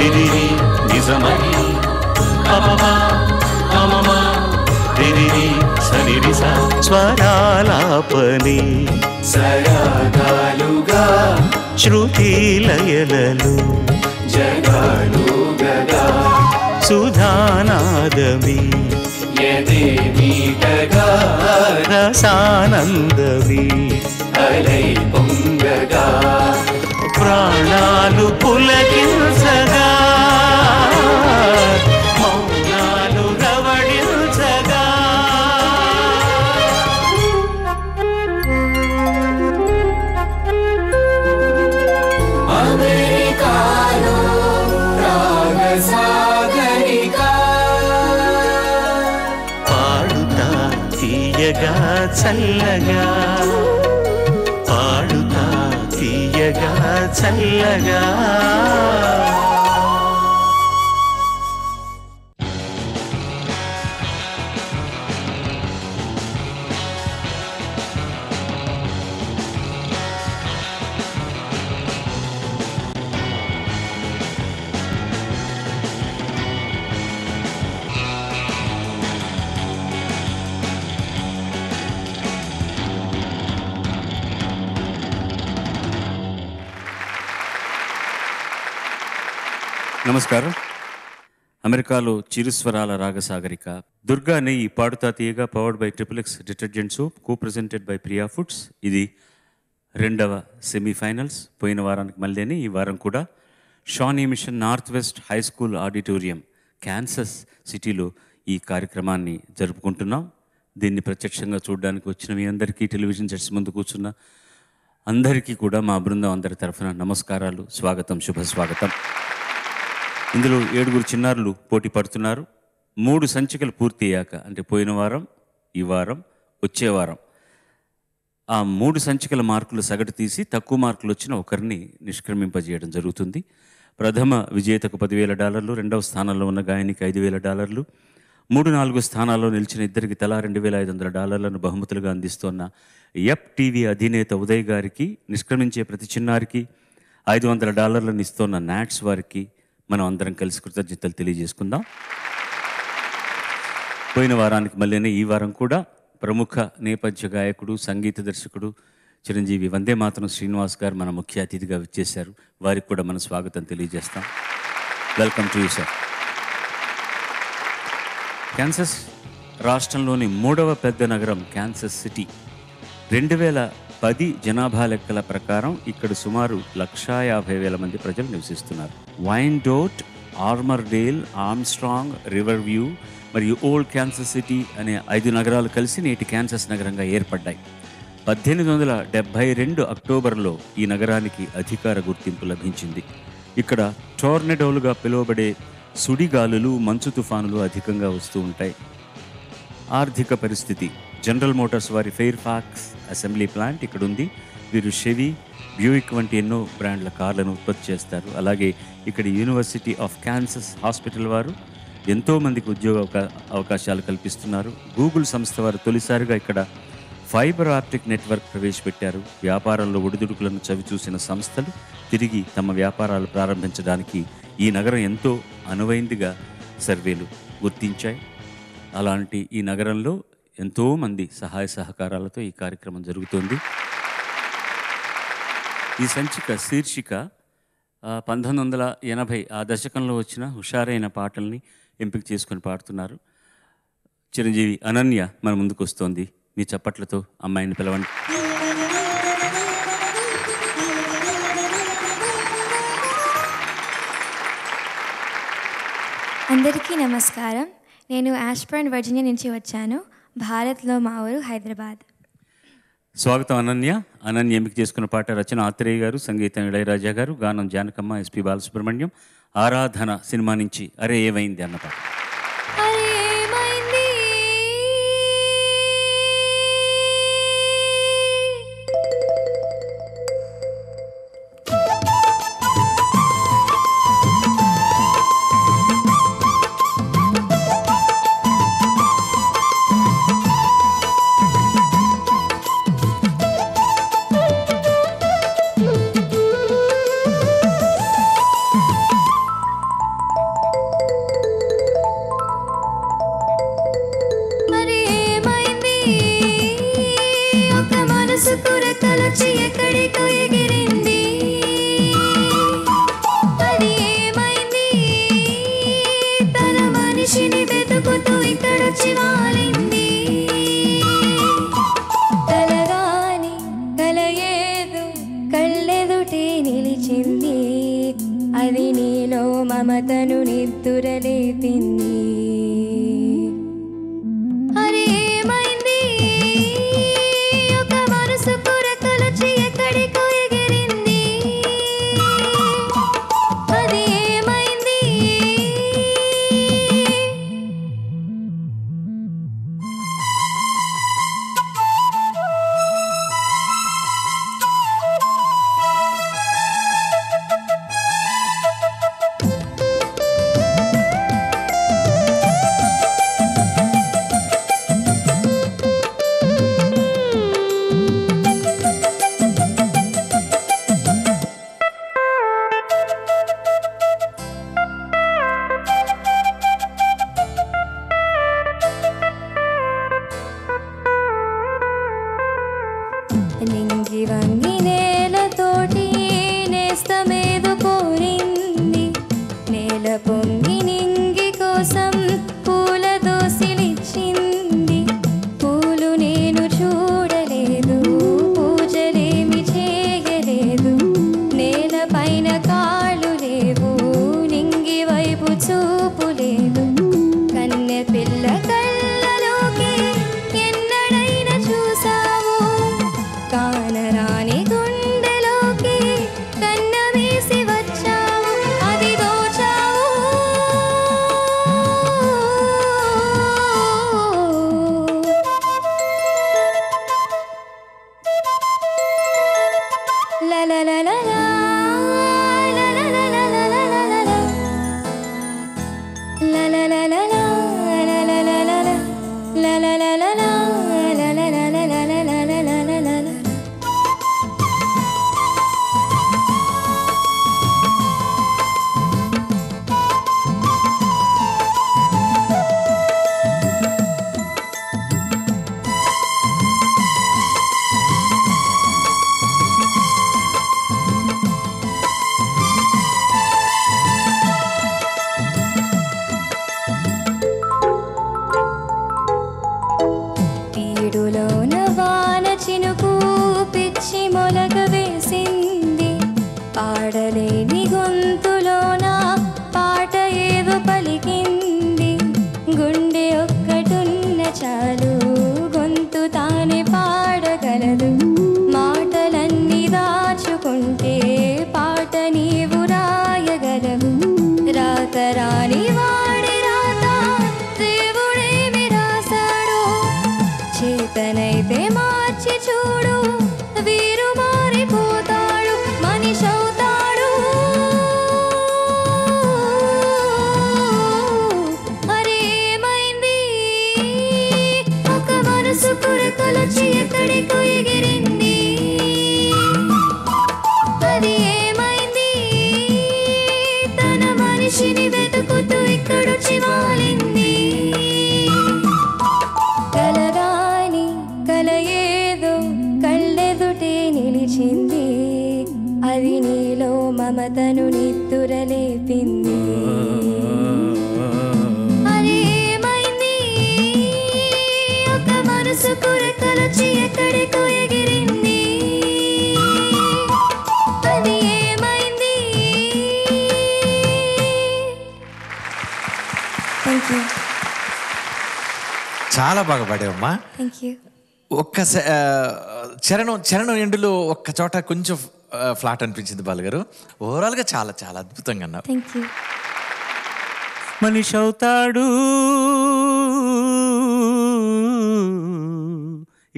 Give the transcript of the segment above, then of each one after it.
రిరిరి నిజమై అమమా అమమా రిరిరి సరిరిస స్వరాలాపని సరాగాలుగా శృతి లయలలు జగాలుగగా సుధానాదమి యదే మీటగా రసానందమి అలై పొంగగా ప్రాణాలు పులకించగా మౌనాలు రవళించగా అమెరికాలో రాగసాగరికా పాడుతా తీయగా చల్లగా పాడుతా తీయగా చల్లగా నమస్కారం. అమెరికాలో చిరుస్వరాల రాగసాగరిక దుర్గా నెయ్యి Paadutha Theeyaga powered by XXX detergent soap co presented by Priya foods. ఇది రెండవ సెమీఫైనల్స్. పోయిన వారానికి మళ్ళీ ఈ వారం కూడా Shawnee Mission North West High School auditorium Kansas సిటీలో ఈ కార్యక్రమాన్ని జరుపుకుంటున్నాం. దీన్ని ప్రత్యక్షంగా చూడడానికి వచ్చిన మీ అందరికీ, టెలివిజన్ సెట్స్ ముందు కూర్చున్న అందరికీ కూడా మా బృందం అందరి తరఫున నమస్కారాలు, స్వాగతం, శుభ స్వాగతం. ఇందులో 7 చిన్నారులు పోటీ పడుతున్నారు. 3 సంచికలు పూర్తి అయ్యాక, అంటే పోయిన వారం, ఈ వారం, వచ్చే వారం, ఆ 3 సంచికల మార్కులు సగటు తీసి తక్కువ మార్కులు వచ్చిన ఒకరిని నిష్క్రమింపజేయడం జరుగుతుంది. ప్రథమ విజేతకు $10,000, రెండవ స్థానంలో ఉన్న గాయనికి $5,000, 3-4 స్థానాల్లో నిలిచిన ఇద్దరికి తలా $2,500 బహుమతులుగా అందిస్తోన్న ఎప్ టీవీ అధినేత ఉదయ్ గారికి, నిష్క్రమించే ప్రతి చిన్నారికి $500 ఇస్తోన్న నాట్స్ వారికి మనం అందరం కలిసి కృతజ్ఞతలు తెలియజేసుకుందాం. పోయిన వారానికి మళ్ళీ ఈ వారం కూడా ప్రముఖ నేపథ్య గాయకుడు, సంగీత దర్శకుడు చిరంజీవి వందే మాతరం శ్రీనివాస్ గారు మన ముఖ్య అతిథిగా విచ్చేశారు. వారికి కూడా మన స్వాగతం తెలియజేస్తాం. Welcome to you sir. Kansas రాష్ట్రంలోని 3వ పెద్ద నగరం కాన్సస్ సిటీ. 2010 జనాభా లెక్కల ప్రకారం ఇక్కడ సుమారు 150,000 మంది ప్రజలు నివసిస్తున్నారు. వైండోట్, ఆర్మర్డేల్, ఆర్మ్స్ట్రాంగ్, రివర్ వ్యూ మరియు ఓల్డ్ కాన్సస్ సిటీ అనే 5 నగరాలు కలిసి నేటి కాన్సస్ నగరంగా ఏర్పడ్డాయి. 1872 అక్టోబర్లో ఈ నగరానికి అధికార గుర్తింపు లభించింది. ఇక్కడ టోర్నడోలుగా పిలువబడే సుడిగాలులు, మంచు తుఫానులు అధికంగా వస్తూ ఉంటాయి. ఆర్థిక పరిస్థితి: జనరల్ మోటార్స్ వారి ఫెయిర్ఫాక్స్ అసెంబ్లీ ప్లాంట్ ఇక్కడ ఉంది. వీరు షెవీ, బ్యూయిక్ వంటి ఎన్నో బ్రాండ్ల కార్లను ఉత్పత్తి చేస్తారు. అలాగే ఇక్కడ యూనివర్సిటీ ఆఫ్ కాన్సస్ హాస్పిటల్ వారు ఎంతోమందికి ఉద్యోగ అవకాశాలు కల్పిస్తున్నారు. గూగుల్ సంస్థ వారు తొలిసారిగా ఇక్కడ ఫైబర్ ఆప్టిక్ నెట్వర్క్ ప్రవేశపెట్టారు. వ్యాపారంలో ఒడిదుడుకులను చవిచూసిన సంస్థలు తిరిగి తమ వ్యాపారాలు ప్రారంభించడానికి ఈ నగరం ఎంతో అనువైందిగా సర్వేలు గుర్తించాయి. అలాంటి ఈ నగరంలో ఎంతోమంది సహాయ సహకారాలతో ఈ కార్యక్రమం జరుగుతుంది. ఈ సంచిక శీర్షిక 1980 ఆ దశకంలో వచ్చిన హుషారైన పాటల్ని ఎంపిక చేసుకొని పాడుతున్నారు. చిరంజీవి అనన్య మన ముందుకు వస్తోంది. మీ చప్పట్లతో అమ్మాయిని పిలవండి. అందరికీ నమస్కారం. నేను ఆష్బర్న్, వర్జీనియా నుంచి వచ్చాను. భారత్లో మా ఊరు హైదరాబాద్. స్వాగతం అనన్య. అనన్య ఎంపిక చేసుకున్న పాట రచన ఆత్రేయ గారు, సంగీతం ఇళయరాజా గారు, గానం జానకమ్మ, ఎస్పి బాలసుబ్రహ్మణ్యం. ఆరాధన సినిమా నుంచి అరే ఏమైంది అన్న పాట. మమతను నిద్దురలేపింది. అరే ఏమైంది, ఒక మనసు పురకలొచ్చి ఎక్కడికో ఎగిరింది. అది ఏమైంది, నింగి వంగి నేలతోటి నేస్తమేదు కోరింది. నేల పొంగి నింగి కోసం పూల దోసిలిచ్చింది. పూలు నేను చూడలేదు, పూజలేమి చేయలేదు. నేల పైన కాళ్ళు లేవు, నింగి వైపు చూపు లేదు. కన్నె పిల్ల కళ్ళలోకి ఎన్నడైనా చూసావు, కానరాని గుండెలోకి కన్న వేసి వచ్చావు, అది దోచావు. లలలలలా, లలలలలలలలలా, లలలలలా, లలలలలా, లలలలలా, లలలలలలలలలలలలా. పీడులోన వాన చినుకు పిచ్చి మొలక వేసింది. పాడలేని గొంతులోన పాట ఏదో పలికింది. గుండె ఒక్కటున్న చాలు, గొంతు తానే పాడగలదు. మాటలన్నీ దాచుకుంటే పాట నీవు రాయగలవు. రాత రాని వాడి రాత దేవుడేమి రాశాడు. చేతనైతే మార్చి చూడు, వీరు మారిపోతాడు, మనిషి అవుతాడు. అరే ఏమైంది, ఒక మనసు పురకలొచ్చి ఎక్కడికో ఎగిరింది. అది ఏమైంది, తన మనిషిని వెతుకుతూ ఇక్కడొచ్చి వాలింది. కలగాని కల ఏదో కళ్ళెదుటే నిలిచింది. అది నీలో మమతను నిద్దురలేపింది. అరే ఏమైంది, ఒక మనసు పురకలొచ్చి ఎక్కడికో ఎగిరింది. అది ఏమైంది. Thank you. చాలా బాగా పాడావమ్మా. Thank you. ఒక్క చరణం ఎండులో ఒక్క చోట కొంచెం ఫ్లాట్ అనిపించింది బాలుగారు. ఓవరాల్గా చాలా చాలా అద్భుతంగా అన్నారు. Thank you. మనిషి అవుతాడు.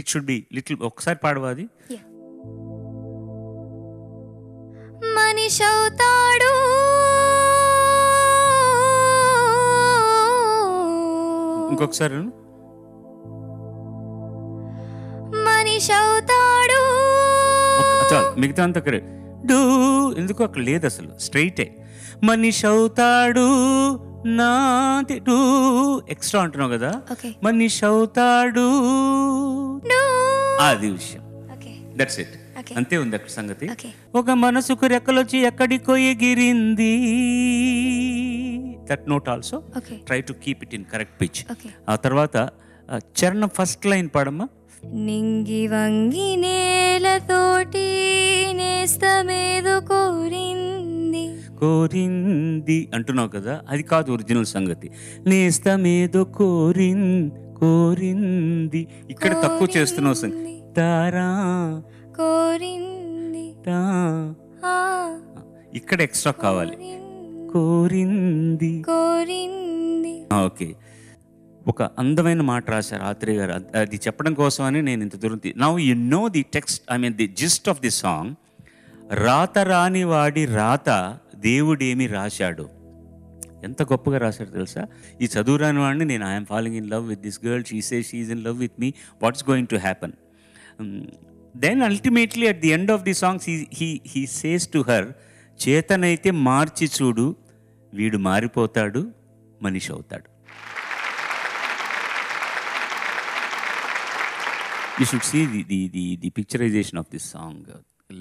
ఇట్ షుడ్ బి లిటిల్, ఒకసారి పాడవా అది. మనిషి అవుతాడు, ఇంకొకసారి. మనిషి అవుతాడు. చాలు, మిగతా అంతా కరెక్ట్. డూ ఎందుకు అక్కడ లేదు అసలు, స్ట్రైటే. మనిషి అవుతాడు నా డూ ఎక్స్ట్రా అంటున్నావు కదా. మనిషి అవుతాడు, అది విషయం. దట్స్ ఇట్, అంతే ఉంది అక్కడ సంగతి. ఒక మనసుకు రెక్కలొచ్చి ఎక్కడికో ఎగిరింది. That note also try to keep it in correct pitch. ఆ తర్వాత చరణం ఫస్ట్ లైన్ పాడమ్మా. నింగి వంగి నేలతోటి నేస్తమేదు కోరింది. కోరింది అంటున్నావు కదా, అది కాదు ఒరిజినల్ సంగతి. నేస్తమేదో కోరింది ఇక్కడ తక్కువ చేస్తున్నావు సంగతి. తారా కోరింది తా ఇక్కడ ఎక్స్ట్రా కావాలి. కోరింది. ఓకే, ఒక అందమైన మాట రాశారు ఆత్రేయ గారు, అది చెప్పడం కోసమని నేను ఇంత దూరం. Now you know the text, I mean the gist of the song. రాత రాని వాడి రాత దేవుడేమి రాశాడు. ఎంత గొప్పగా రాశాడు తెలుసా. ఈ చదువు రాని వాడిని నేను I'm falling in love with this girl, she says she is in love with me, what's going to happen. Then ultimately at the end of the songs he says to her, చేతనైతే మార్చి చూడు, వీడు మారిపోతాడు, మనిషి అవుతాడు. You should see the picturization of this song.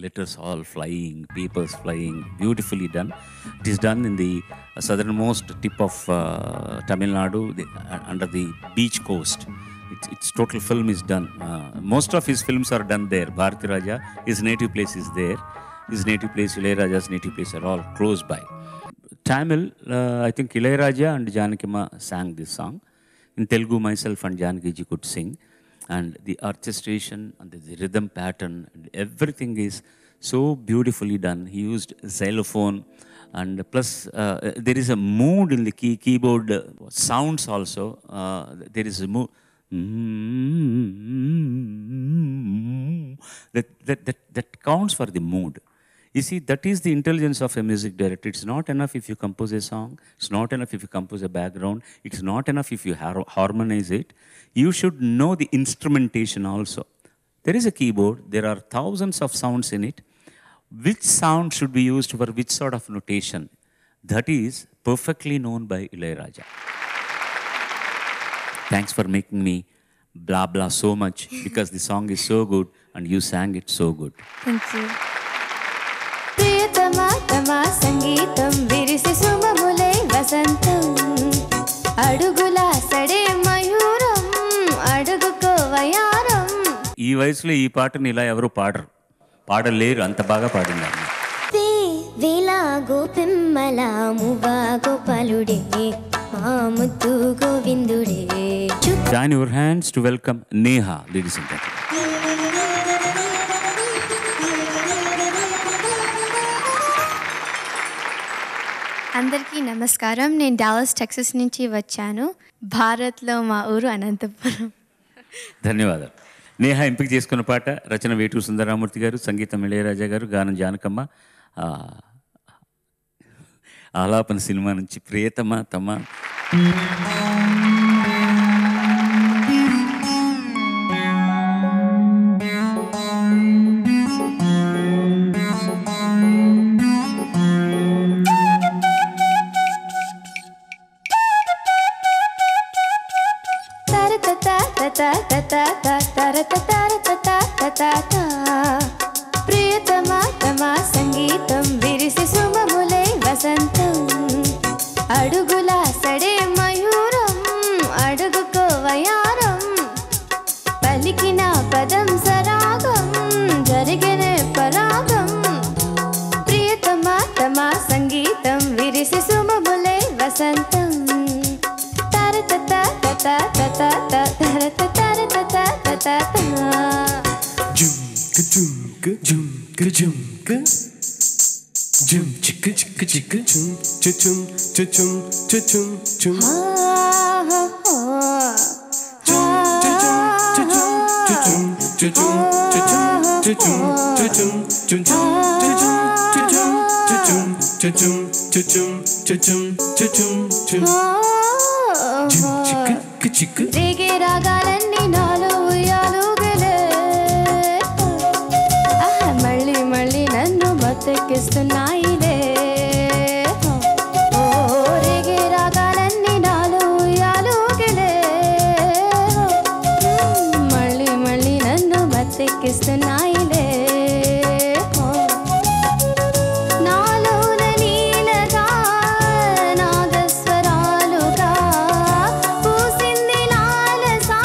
Letters all flying, papers flying, beautifully done. It is done in the southernmost tip of Tamil Nadu, under the beach coast. Its total film is done. Most of his films are done there. Bharati Raja, his native place is there. His native place, Ilayaraja's native place are all close by. Tamil, I think Ilayaraja and Janakimma sang this song. In Telugu, myself and Janaki ji could sing. And the orchestration and the rhythm pattern and everything is so beautifully done. He used xylophone, and plus there is a mood in the keyboard sounds also. There is a mood that counts for the mood. You see, that is the intelligence of a music director. It's not enough if you compose a song. It's not enough if you compose a background. It's not enough if you harmonize it. You should know the instrumentation also. There is a keyboard. There are thousands of sounds in it. Which sound should be used for which sort of notation? That is perfectly known by Ilayaraja. Thanks for making me blah blah so much, because the song is so good and you sang it so good. Thank you. ప్రియతమా తమా సంగీతం విరిసి సుమములే వసంతం, అడుగుల సడే మయూరం, అడుగుకో వయారం. ఈ వయసులో ఈ పాటని ఇలా ఎవరు పాడలేరు, అంత బాగా పాడింది. వేలాగో పిమ్మలామువా గోపాలుడే, మా ముద్దు గోవిందుడే. Join your hands to welcome Neha, ladies and gentlemen. అందరికీ నమస్కారం. నేను డాలస్ టెక్సస్ నుంచి వచ్చాను. భారత్లో మా ఊరు అనంతపురం. ధన్యవాదాలు. నేహ ఎంపిక చేసుకున్న పాట రచన వేటూరు సుందరరామూర్తి గారు, సంగీతం ఇళయరాజా గారు, గానం జానకమ్మ. ఆలాపన సినిమా నుంచి ప్రియతమా తమా. ప్రియతమా తమా సంగీతం విరిసి సుమములై వసంతం, అడుగుల సడే మయూరం, అడుగుకో వయారం, పలికిన పదం సరాగం, జరిగిన పరాగం. ప్రియతమా తమా సంగీతం విరిసి సుమములై వసంతం, Jumka jumka jum chicka chicka chicka chum chum chum chum chum chum రేగే రాగాలన్నీ నాలో ఉయ్యాలుగలే, మళ్ళీ మళ్ళీ నన్ను మత్తెక్కిస్తున్నాయిలే. ఓ రేగే రాగాలన్నీ నాలో ఉయ్యాలుగలే, మళ్ళీ మళ్ళీ నన్ను మత్తెక్కిస్తున్నాయిలే. నాదస్వరాలుగా పూసింది లాలసా,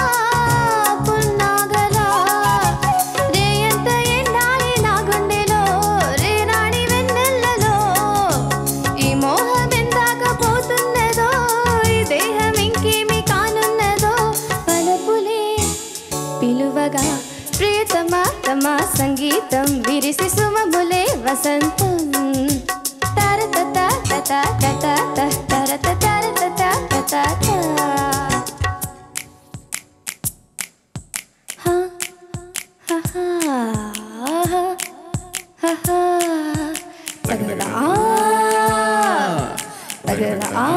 సంగీతం విరిసి సుమములే వసంతం తరతత తత తత తరత తరతత తత హ హ హ హ తగల ఆ తగల ఆ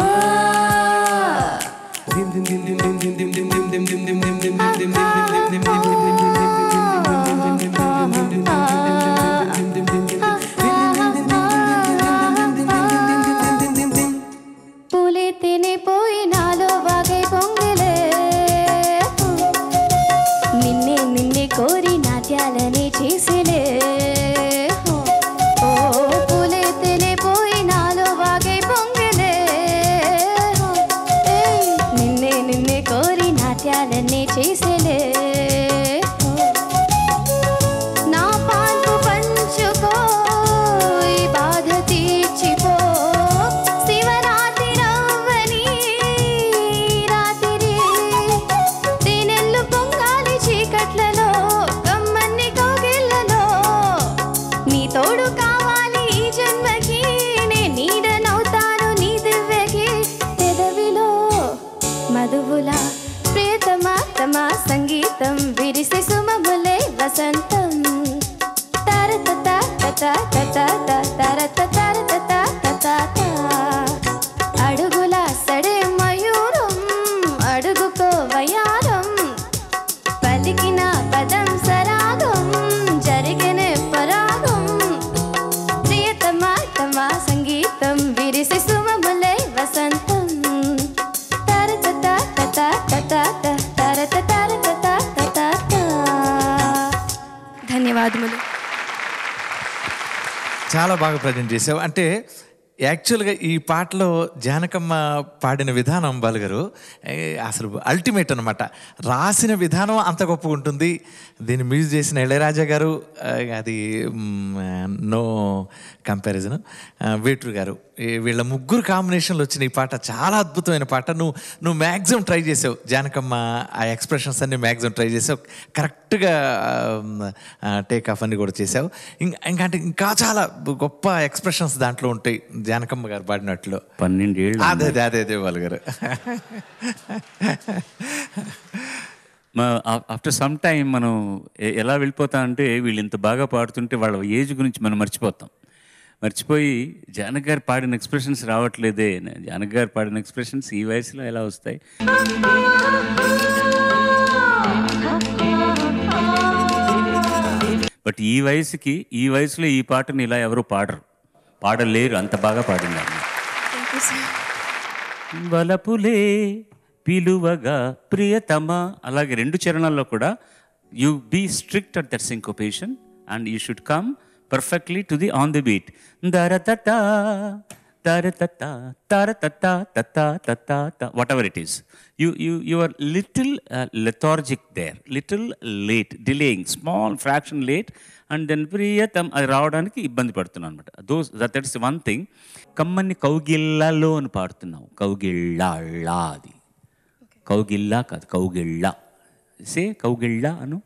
పూలే తిని పోయి నాలో వాగై పొంగిలే నిన్నే నిన్నే కోరి నాట్యాలనే చేసిలే ఓ పూలే తిని పోయి నాలో వాగై పొంగిలే నిన్నే నిన్నే కోరి నాట్యాలనే చేసిలే నా పాన్పు పంచుకో ఈ బాధ తీర్చిపో శివరాత్రి రవ్వని రాత్రి దీనెల్లు పొంగాలి చీకట్లలో కమ్మన్ని కౌగిళ్ళలో నీ తోడు కావాలి ఈ జన్మకి నే నీడనవుతాను నీ దివ్యకి పెదవిలో మధువుల ప్రియతమా తమా సంగీతం విరిసి సుమములే వసంతం తరతత తత తత తరత తరతత తత అడుగుల సడే మయూరం అడుగుకో వయారం పలికిన పదం సరాగం జరిగిన పరాగం ప్రియతమా తమా సంగీతం విరిసి సుమములే వసంతం తరతత తత తత తరత తరతత తత ధన్యవాదములు. చాలా బాగా ప్రజెంట్ చేసావు. అంటే యాక్చువల్గా ఈ పాటలో జానకమ్మ పాడిన విధానం బాలుగారు అసలు అల్టిమేట్ అనమాట. రాసిన విధానం అంత గొప్పగా ఉంటుంది. దీన్ని మ్యూజిక్ చేసిన ఇళయరాజా గారు అది నో కంపారిజన్. వేటూరు గారు వీళ్ళ ముగ్గురు కాంబినేషన్లో వచ్చిన ఈ పాట చాలా అద్భుతమైన పాట. నువ్వు మ్యాక్సిమం ట్రై చేసావు. జానకమ్మ ఆ ఎక్స్ప్రెషన్స్ అన్ని మ్యాక్సిమం ట్రై చేసావు. కరెక్ట్గా టేక్ ఆఫ్ అన్ని కూడా చేసావు. ఇంకా అంటే ఇంకా చాలా గొప్ప ఎక్స్ప్రెషన్స్ దాంట్లో ఉంటాయి జానకమ్మ గారు పాడినట్లు. 12 ఏళ్ళు అదే వాళ్ళు గారు. ఆఫ్టర్ సమ్ టైం మనం ఎలా వెళ్ళిపోతాం అంటే వీళ్ళు ఇంత బాగా పాడుతుంటే వాళ్ళ ఏజ్ గురించి మనం మర్చిపోయి జానక్ గారు పాడిన ఎక్స్ప్రెషన్స్ రావట్లేదే. జానక్ గారు పాడిన ఎక్స్ప్రెషన్స్ ఈ వయసులో ఎలా వస్తాయి? బట్ ఈ వయసులో ఈ పాటని ఇలా ఎవరు పాడలేరు. అంత బాగా పాడింది. వలపులే పిలువగా ప్రియతమా, అలాగే 2 చరణాల్లో కూడా you be strict at that syncopation and you should come perfectly to the on the beat. Daratata taratata taratata tata tata ta, whatever it is. You are little lethargic there, little late, delaying, small fraction late, and then priyatam రావడానికి ఇబ్బంది పడుతున్నాను అనమాట. that is one thing. కమ్మని కౌగిళ్ళలో అని పాడుతున్నావు. కౌగిళ్ళ అది కౌగిళ్ళ కాదు, కౌగిళ్ళ. సే కౌగిళ్ళ అను.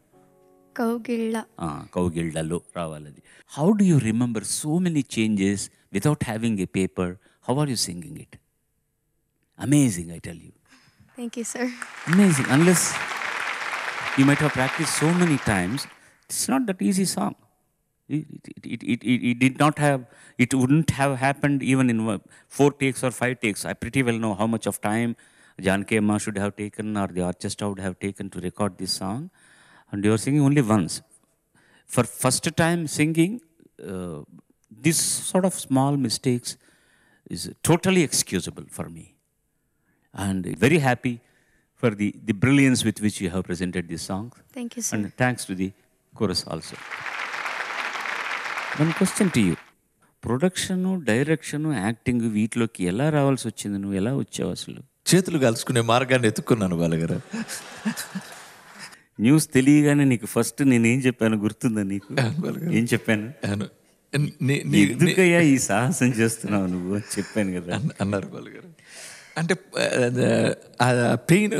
కౌగిళ్ళలో రావాలది. How do you remember so many changes without having a paper? How are you singing it? Amazing, I tell you. Thank you, sir. Amazing. Unless you might have practiced so many times, it's not that easy song. It did not have, it wouldn't have happened even in 4 takes or 5 takes. I pretty well know how much of time Janaki Amma should have taken or the orchestra would have taken to record this song. And you are singing only once. For first time singing, this sort of small mistakes is totally excusable for me. And very happy for the brilliance with which you have presented this song. Thank you, sir. And thanks to the chorus also. One question to you. Production, direction, acting వీటిలోకి ఎలా రావాల్సి వచ్చింది? నువ్వు ఎలా వచ్చావు అసలు? చేతులు కలుసుకునే మార్గాన్ని ఎత్తుక్కున్నాను బాలగారు. న్యూస్ తెలియగానే నీకు ఫస్ట్ నేనేం చెప్పాను గుర్తుందా నీకు? ఏం చెప్పాను? ఎందుకయ్యా ఈ సాహసం చేస్తున్నావు నువ్వు అని చెప్పాను కదా అన్నారు బాలుగారు. అంటే పెయిన్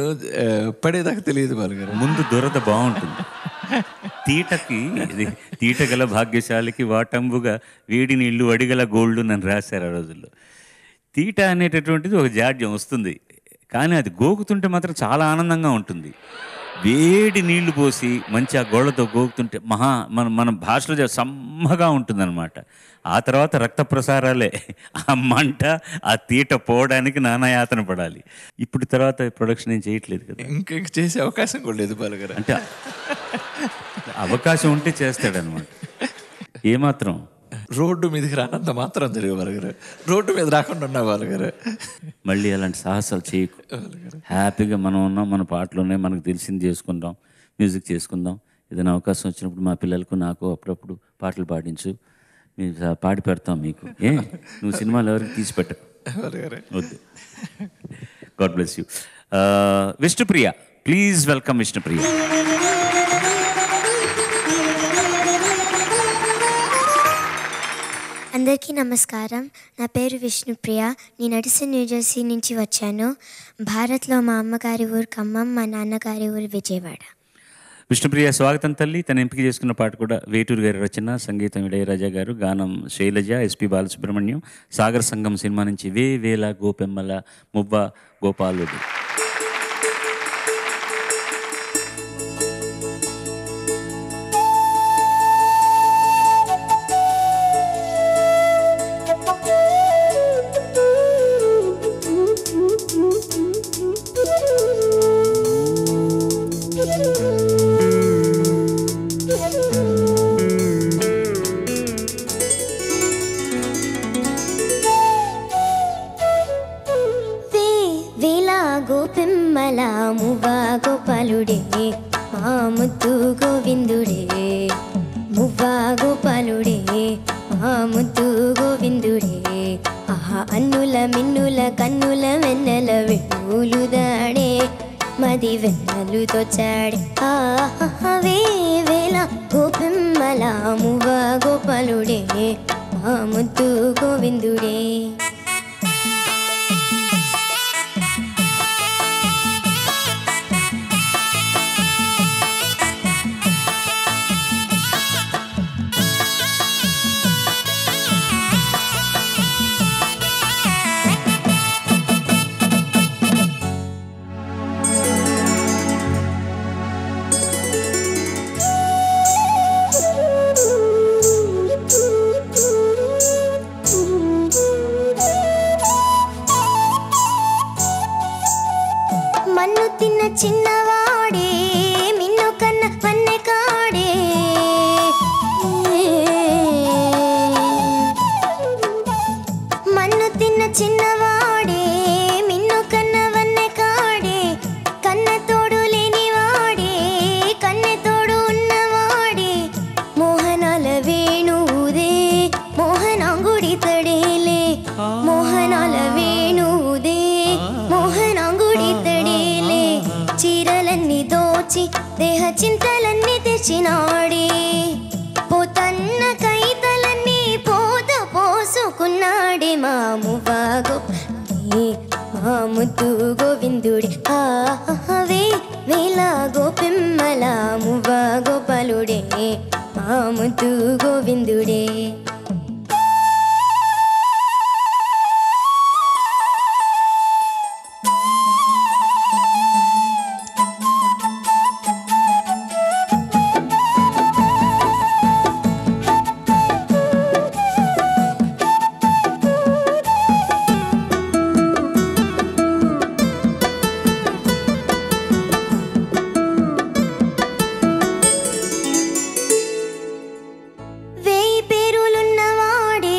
పడేదాకా తెలియదు బాలుగారు. ముందు దురద బాగుంటుంది. తీటకి ఇది తీటగల భాగ్యశాలికి వాటంబుగా వేడి నీళ్లు అడిగల గోల్డ్ అని రాశారు ఆ రోజుల్లో. తీట అనేటటువంటిది ఒక జాడ్యం వస్తుంది, కానీ అది గోకుతుంటే మాత్రం చాలా ఆనందంగా ఉంటుంది. వేడి నీళ్లు పోసి మంచి ఆ గోళ్ళతో గోకుతుంటే మన భాషలో సమ్మగా ఉంటుందన్నమాట. ఆ తర్వాత రక్త ప్రసారాలే, ఆ మంట, ఆ తీట పోవడానికి నానాయాతన పడాలి. ఇప్పుడు తర్వాత ప్రొడక్షన్ ఏం చేయట్లేదు కదా, ఇంకా చేసే అవకాశం కూడా లేదు బాలుగారు. అంటే అవకాశం ఉంటే చేస్తాడనమాట. ఏమాత్రం రోడ్డు మీదకి రానంత మాత్రం తెలియదు బాలుగారు, రోడ్డు మీద రాకుండా ఉన్నా బాలుగారు. మళ్ళీ అలాంటి సాహసాలు చేయకు. హ్యాపీగా మనం ఉన్నాం, మన పాటలు ఉన్నాయి, మనకు తెలిసింది చేసుకుందాం, మ్యూజిక్ చేసుకుందాం. ఏదైనా అవకాశం వచ్చినప్పుడు మా పిల్లలకు నాకు అప్పుడప్పుడు పాటలు పాడించు, మేము పాడి పెడతాం మీకు. నువ్వు సినిమాలు ఎవరికి తీసి పెట్టకు, వద్దు. God bless you. Vishnupriya, please welcome Vishnupriya. అందరికీ నమస్కారం. నా పేరు విష్ణుప్రియ. నేను అడిసన్ న్యూజెర్సీ నుంచి వచ్చాను. భారత్లో మా అమ్మగారి ఊరు ఖమ్మం, మా నాన్నగారి ఊరు విజయవాడ. విష్ణుప్రియ స్వాగతం తల్లి. తను ఎంపిక చేసుకున్న పాట కూడా వేటూరు గారి రచన, సంగీతం ఇళయరాజా గారు, గానం శైలజ, ఎస్పి బాలసుబ్రహ్మణ్యం. సాగర్ సంఘం సినిమా నుంచి వేల గోపెమ్మల మువ్వ గోపాలుడు. గోపెమ్మల మువ్వ గోపాలుడే, మా ముద్దు గోవిందుడే. మువ్వ గోపాలుడే, మా ముద్దు గోవిందుడే. ఆహా అన్నుల మిన్నుల కన్నుల వెన్నెల వెన్నులు దాడే, మది వెన్నెలు తోచాడే. ఆహా వేల గోపెమ్మల మువ్వ గోపాలుడే, మా ముద్దు గోవిందుడే. మన్ను తిన్న చిన్నవాడే, మిన్ను కన్న వన్నె కాడే. మన్ను తిన్న చిన్నవాడే, మిన్ను కన్న వన్నె కాడే. కన్న తోడు లేనివాడే, కన్నె తోడు ఉన్నవాడే. మోహనాల వేణువుదే, మోహనాంగుడి తడేలే. మోహనాల వేణువుదే, మోహనాంగుడి తడేలే. చీరలన్నీ దోచి దేహ చింతలన్నీ తెచ్చినాడే. పోతన్న కైతలన్నీ పోత పోసుకున్నాడే. మా మువ్వ గోపాలుడే, మా ముద్దు గోవిందుడే. వేల గోపెమ్మల మువ్వ గోపాలుడే, మా ముద్దు గోవిందుడే. వేయి పేరులున్నవాడే,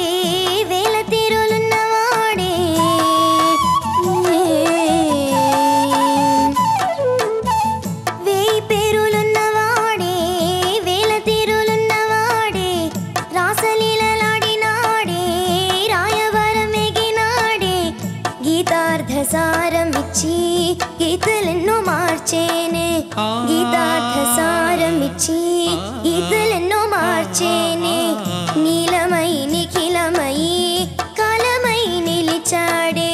వేల తీరులున్నవాడే. వేయి పేరులున్నవాడే, వేల తీరులున్నవాడే. రాసలీలలాడినాడే, రాయవరమెగినాడే. గీతార్థసారమిచ్చి గీతలెన్నో మార్చేనే. గీతార్థసారమిచ్చి గీతలెన్నో మార్చేనే. నీలమై నిఖిలమై కాలమై నిలిచాడే.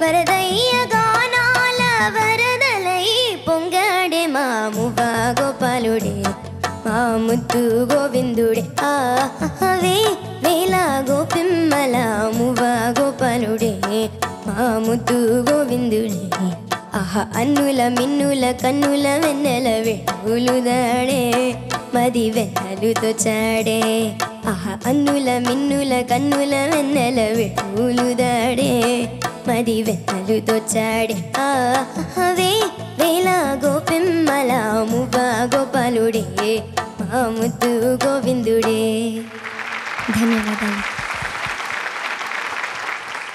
వరదయ్య గానాల వరదలై పొంగాడే. మా మువ్వ గోపాలుడే, మా ముద్దు గోవిందుడే ఆహవే వేల గోపిమ్మల మువ్వ గోపాలుడే మా ముద్దు గోవిందుడే ఆహ అన్నుల మిన్నుల కన్నుల వెన్నెల వెలుగులుదాడే మది వెన్నెలుతో చాడే ఆహ అన్నుల మిన్నుల కన్నుల వెన్నెల వెలుగులుదాడే మది వెన్నెలుతో చాడే ఆహవే వేల గోపిమ్మల మువ్వ గోపాలుడే మా ముద్దు గోవిందుడే. ధన్యవాదాలు.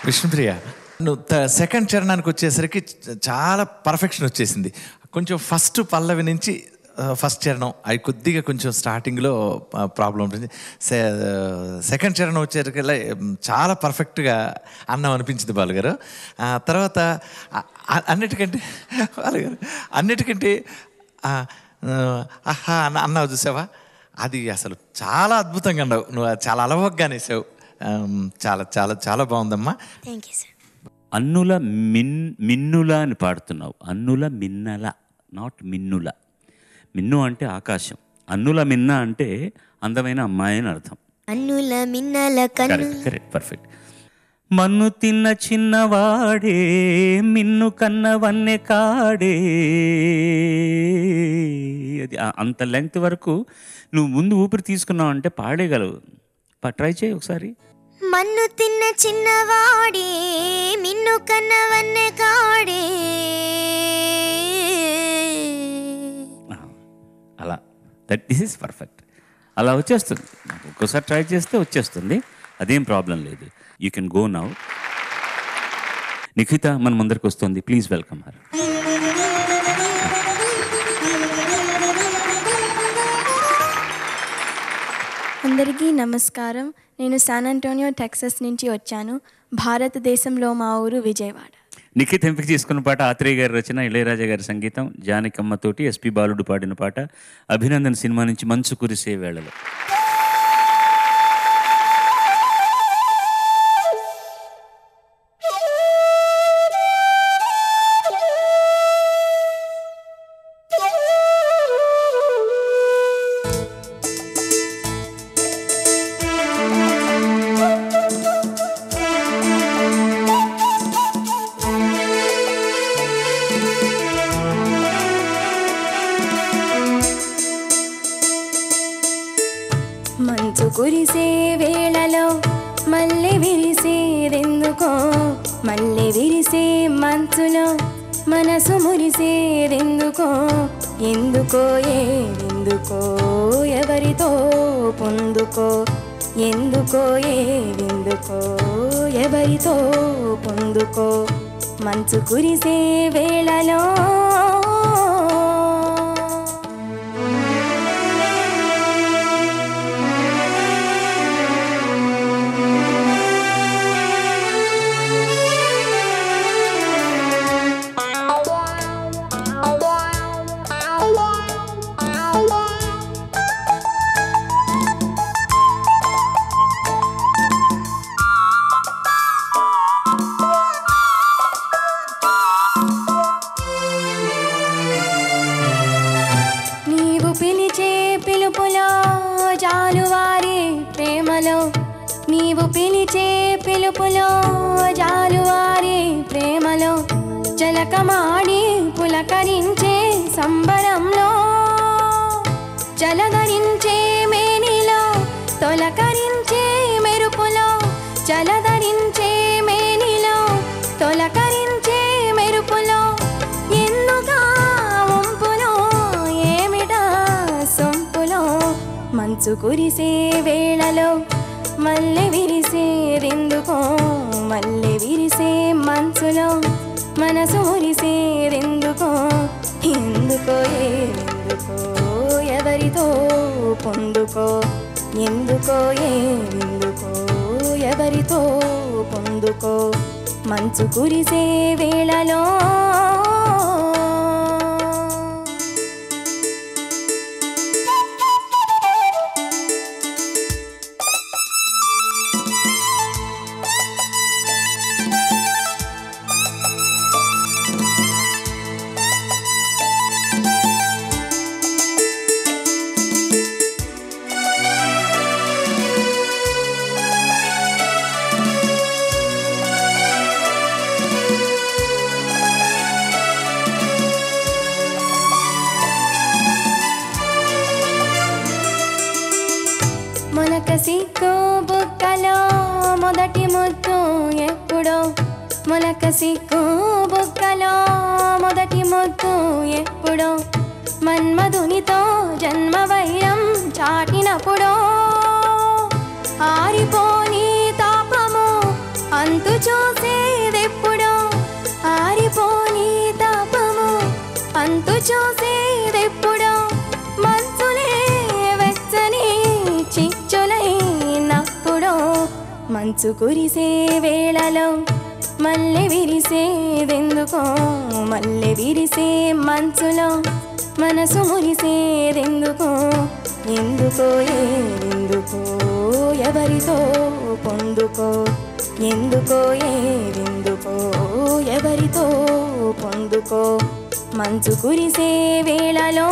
విష్ణుప్రియ, నువ్వు సెకండ్ చరణానికి వచ్చేసరికి చాలా పర్ఫెక్షన్ వచ్చేసింది. కొంచెం ఫస్ట్ పల్లవి నుంచి ఫస్ట్ చరణం అవి కొద్దిగా కొంచెం స్టార్టింగ్లో ప్రాబ్లం ఉంటుంది. సెకండ్ చరణం వచ్చేసరికల్లా చాలా పర్ఫెక్ట్గా అన్నం అనిపించింది బాలుగారు. తర్వాత అన్నిటికంటే ఆహా అన్నావు చూసావా, అది అసలు చాలా అద్భుతంగా అన్నావు. నువ్వు చాలా అలవగ్గా అనేసావు. చాలా చాలా చాలా బాగుందమ్మా. Thank you sir. అన్నుల మిన్నుల అని పాడుతున్నావు. అన్నుల మిన్నల, నాట్ మిన్నుల. మిన్ను అంటే ఆకాశం, అన్నుల మిన్న అంటే అందమైన అమ్మాయి అని అర్థం. అన్నుల మిన్నల కరెక్ట్, పర్ఫెక్ట్. మన్ను తిన్న చిన్నవాడే మిన్ను కన్న వన్నె కాడే. అది అంత లెంగ్త్ వరకు నువ్వు ముందు ఊపిరి తీసుకున్నావు అంటే పాడేయగలవు. ట్రై చేయి ఒకసారి. మన్ను తిన్న చిన్నవాడే మిన్ను కన్న వన్నె కాడే. అలా దిస్ ఈస్ పర్ఫెక్ట్. అలా వచ్చేస్తుంది. ఒక్కోసారి ట్రై చేస్తే వచ్చేస్తుంది, అదేం ప్రాబ్లం లేదు. You can go now. Nikhita మన ముందరికి వస్తుంది. Please welcome her. అందరికీ నమస్కారం. నేను శాన్ అంటోనియో టెక్సస్ నుంచి వచ్చాను. భారతదేశంలో మా ఊరు విజయవాడ. నిఖిత్ ఎంపిక చేసుకున్న పాట ఆత్రేయ గారి రచన, ఇళయరాజా గారి సంగీతం, జానకమ్మతోటి ఎస్పి బాలుడు పాడిన పాట అభినందన్ సినిమా నుంచి మంచు కురిసే వేళలో. మంచు కురిసే వేళలో మల్లె విరిసేదెందుకో, మల్లె విరిసే మంచులో మనసు మురిసేదెందుకో, ఎందుకో ఏదెందుకో ఎవరితో పొందుకో, ఎందుకో ఏదెందుకో ఎవరితో పొందుకో. మంచు కురిసే వేళలో జాలువారి ప్రేమలో, నీవు పిలిచే పిలుపులో జాలువారి ప్రేమలో, జలకమాడి పులకరించే సంబరంలో, జలధరించే మేనిలో తొలకరించే మెరుపులో, జలధరించే మేనిలో తొలకరించే మెరుపులో, ఎందుగా వంపులో ఏమిటా సొంపులో. మంచు కురిసే వేళలో మల్లె విరిసేదెందుకో, మల్లె విరిసే మంచులో మనసు మురిసేదెందుకో, ఎందుకో ఎందుకో ఎవరితో పొందుకో, ఎందుకో ఎందుకో ఎవరితో పొందుకో. మంచు కురిసే వేళలో మొదటి ముద్దు ఎప్పుడో మొలక సిక్కు బుగ్గలో మొదటి ముద్దు ఎప్పుడో మన్మధునితో జన్మ వైరం చాటినప్పుడో ఆరిపోని తాపము అంతు చూసేదెప్పుడో ఆరిపోని తాపము అంతు చూసేదెప్పుడో మనసులే వెచ్చని చిచ్చులైనప్పుడో మంచు కురిసే వేళలో మల్లె విరిసేదెందుకో మల్లె విరిసే మంచులో మనసు మురిసేదెందుకో ఎందుకో ఏదెందుకో ఎవరితో పొందుకో ఎందుకో ఏదెందుకో ఎవరితో పొందుకో మంచు కురిసే వేళలో.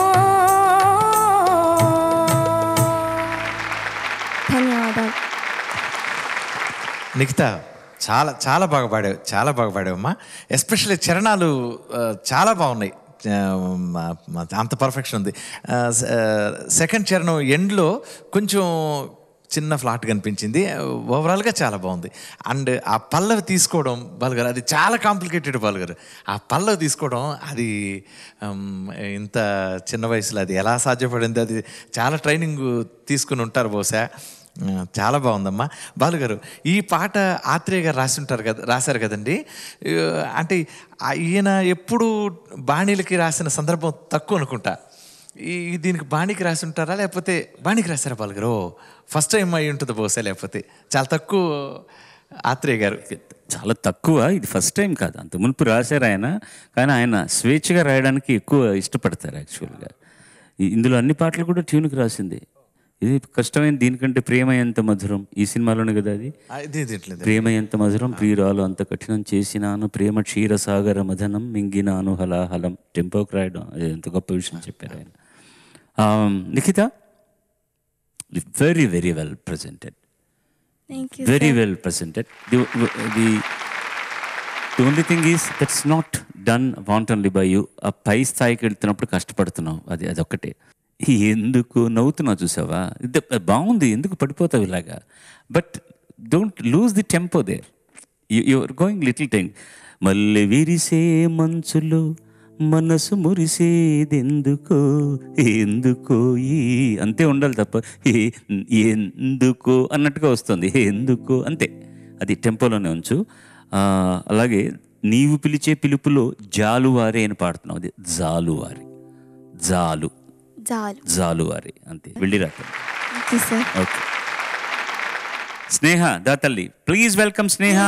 ధన్యవాదాలు. నిఖిత చాలా చాలా బాగా పాడావమ్మా. ఎస్పెషల్లీ చరణాలు చాలా బాగున్నాయి, అంత పర్ఫెక్షన్ ఉంది. సెకండ్ చరణం ఎండ్లో కొంచెం చిన్న ఫ్లాట్ కనిపించింది, ఓవరాల్గా చాలా బాగుంది. అండ్ ఆ పల్లవి తీసుకోవడం బాలుగారు అది చాలా కాంప్లికేటెడ్ బాలుగారు. ఆ పల్లవి తీసుకోవడం అది ఇంత చిన్న వయసులో అది ఎలా సాధ్యపడింది, అది చాలా ట్రైనింగ్ తీసుకుని ఉంటారు బహుశా. చాలా బాగుందమ్మా. బాలుగారు ఈ పాట ఆత్రేయ గారు రాశారు కదండి. అంటే ఈయన ఎప్పుడు బాణీలకి రాసిన సందర్భం తక్కువ అనుకుంటా. దీనికి బాణీకి రాసి ఉంటారా లేకపోతే బాణీకి రాశారా బాలుగారు? ఫస్ట్ టైం అయి ఉంటుంది బహుశా, లేకపోతే చాలా తక్కువ. ఆత్రేయ గారు చాలా తక్కువ, ఇది ఫస్ట్ టైం కాదు, అంత మునుపు రాశారు ఆయన. కానీ ఆయన స్వేచ్ఛగా రాయడానికి ఎక్కువ ఇష్టపడతారు యాక్చువల్గా. ఇందులో అన్ని పాటలు కూడా ట్యూన్కి రాసింది. ఇది కష్టమైన దీనికంటే ప్రేమ ఎంత మధురం, ఈ సినిమాలోనే కదా అది. ప్రేమ ఎంత మధురం ప్రియురాలు అంత కఠినం చేసినాను, ప్రేమ క్షీరసాగర మదనం మింగినాను హలాహలం. టెంపోకి రాయడం ఎంత గొప్ప విషయం చెప్పారు ఆయన. Nikhita, very very well presented, very well presented. The only thing is that's not done wantonly by you. ఆ పై స్థాయికి వెళ్తున్నప్పుడు కష్టపడుతున్నావు, అదొక్కటే. ఎందుకు నవ్వుతున్నావు చూసావా? బాగుంది, ఎందుకు పడిపోతావు ఇలాగా? But don't lose the tempo there, you're going little thing. మళ్ళీ విరిసే మంచులో మనసు మురిసేదెందుకో ఎందుకో అంతే ఉండాలి తప్ప ఎందుకో అన్నట్టుగా వస్తుంది. ఎందుకో అంతే, అది టెంపోలోనే ఉంచు. అలాగే నీవు పిలిచే పిలుపులో జాలువారి అని పాడుతున్నావు, అది జాలువారి, జాలువారి అంతే. వెళ్ళిరాక. ఓకే స్నేహ దాతల్లి, ప్లీజ్ వెల్కమ్ స్నేహ.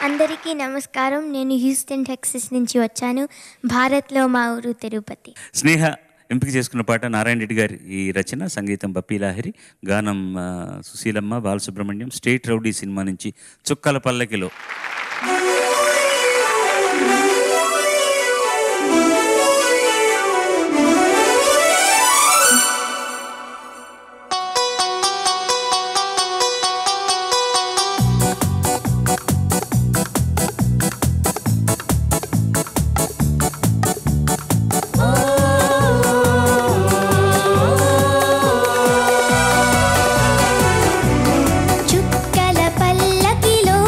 అందరికీ నమస్కారం. నేను హ్యూస్టన్ టెక్సస్ నుంచి వచ్చాను. భారత్లో మా ఊరు తిరుపతి. స్నేహ ఎంపిక చేసుకున్న పాట నారాయణ రెడ్డి గారి ఈ రచన, సంగీతం బప్పీ లాహిరి, గానం Susheelamma, Balasubrahmanyam. State Rowdy cinema నుంచి చుక్కల పల్లకిలో. చుక్కల పల్లకిలో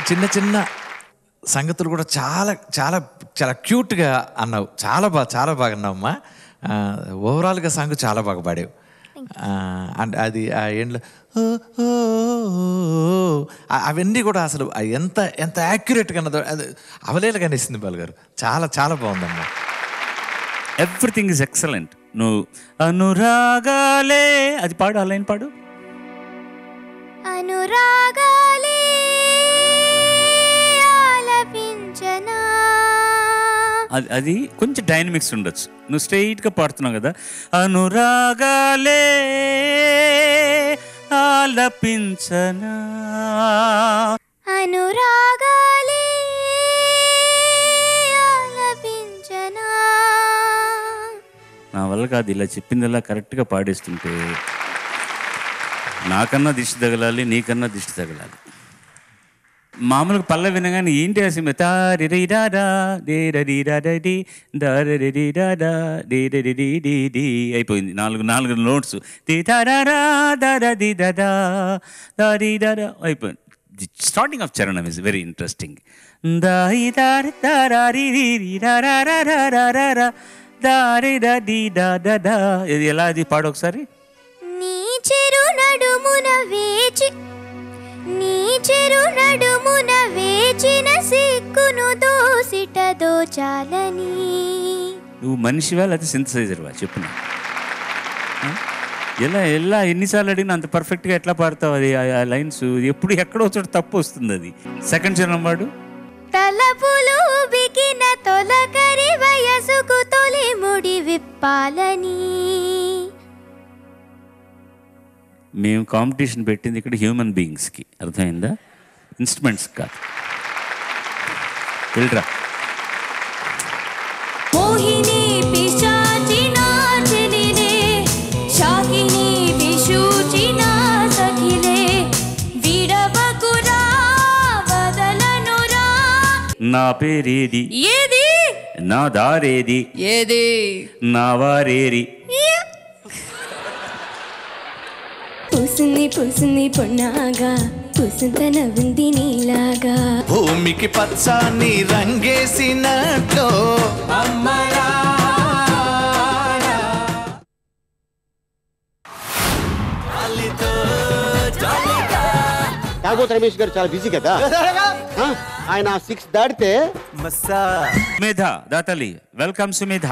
చిన్న చిన్న సంగతులు కూడా చాలా చాలా చాలా క్యూట్గా అన్నావు. చాలా బాగా అన్నావమ్మా. ఓవరాల్గా సాంగ్ చాలా బాగా పాడావు. అండ్ అది ఆ ఎండ్లో అవన్నీ కూడా అసలు ఎంత ఎంత యాక్యురేట్గా అన్నదో అది అవలేలుగా అనేసింది బాలుగారు. చాలా చాలా బాగుందమ్మా. Everything is excellent. నువ్వు అనురాగాలే అది పాడు, ఆ లైన్ పాడు. అనురాగాలే ఆలపించనా. అది కొంచెం డైనమిక్స్ ఉండొచ్చు. నువ్వు స్ట్రైట్గా పాడుతున్నావు కదా. అనురాగాలే ఆలపించనా. అనురాగాలే ఆలపించనా. నా వల్ల కాదు, ఇలా చెప్పిందల్లా కరెక్ట్గా పాడేస్తుంటే నాకన్నా దిష్టి తగలాలి, నీకన్నా దిష్టి తగలాలి. మామూలుగా పల్ల వినగానే ఏంటి అసలు అయిపోయింది. నాలుగు నోట్స్ అయిపోయింది. స్టార్టింగ్ ఆఫ్ చరణం ఇస్ వెరీ ఇంట్రెస్టింగ్. ఇది ఎలా, అది పాడు ఒకసారి. నీ చెరు నడుమున వేచి, నీ చెరు నడుమున వేచిన సిక్కును దోసిట దోచాలని. నువ్వు మనిషివా లేకపోతే సింథసైజర్వా చెప్పు. ఎలా ఎన్నిసార్లు అడిగినా అంత పర్ఫెక్ట్గా ఎట్లా పాడతావు? అది ఆ లైన్స్ ఎప్పుడు ఎక్కడో చోట తప్పు వస్తుంది. అది సెకండ్ చరణం వాడు. తలపులు బిగిన తొలకరి వయసుకు తొలి ముడి విప్పాలని. మేము కాంపిటీషన్ పెట్టింది ఇక్కడ హ్యూమన్ బీయింగ్స్కి, అర్థమైందా? ఇన్స్ట్రుమెంట్స్ కాదు. వెళ్ళరా. మోహిని పిశాచి నాచలినే, శాకిని విశూచి నా సఖిలే, విడవకురా వదలనురా. నా పేరేది, ఏది నా దారేది, ఏది నా వారేరి. పూసింది పూసింది పొన్నాగా, పూసింత నవ్వింది నీలాగా. భూమికి పచ్చని రంగేసినట్లు తాగోత్ రమేష్ గారు చాలా బిజీ కదా. ఆయన 6 దాటితే సుమేధ దాతలి. వెల్కమ్ సుమేధ.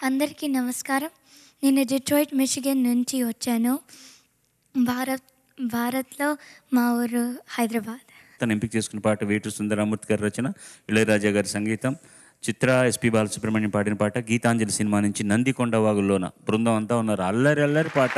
అందరికీ నమస్కారం. నేను డెట్రాయిట్ మిచిగన్ నుంచి వచ్చాను. భారత్లో మా ఊరు హైదరాబాద్. తను ఎంపిక చేసుకున్న పాట వేటూరు సుందరమూర్తి గారి రచన, ఇళయరాజా గారి సంగీతం, చిత్ర ఎస్పి బాలసుబ్రహ్మణ్యం పాడిన పాట. గీతాంజలి సినిమా నుంచి నందికొండ వాగుల్లోన బృందం అంతా ఉన్నారు. అల్లరి అల్లరి పాట.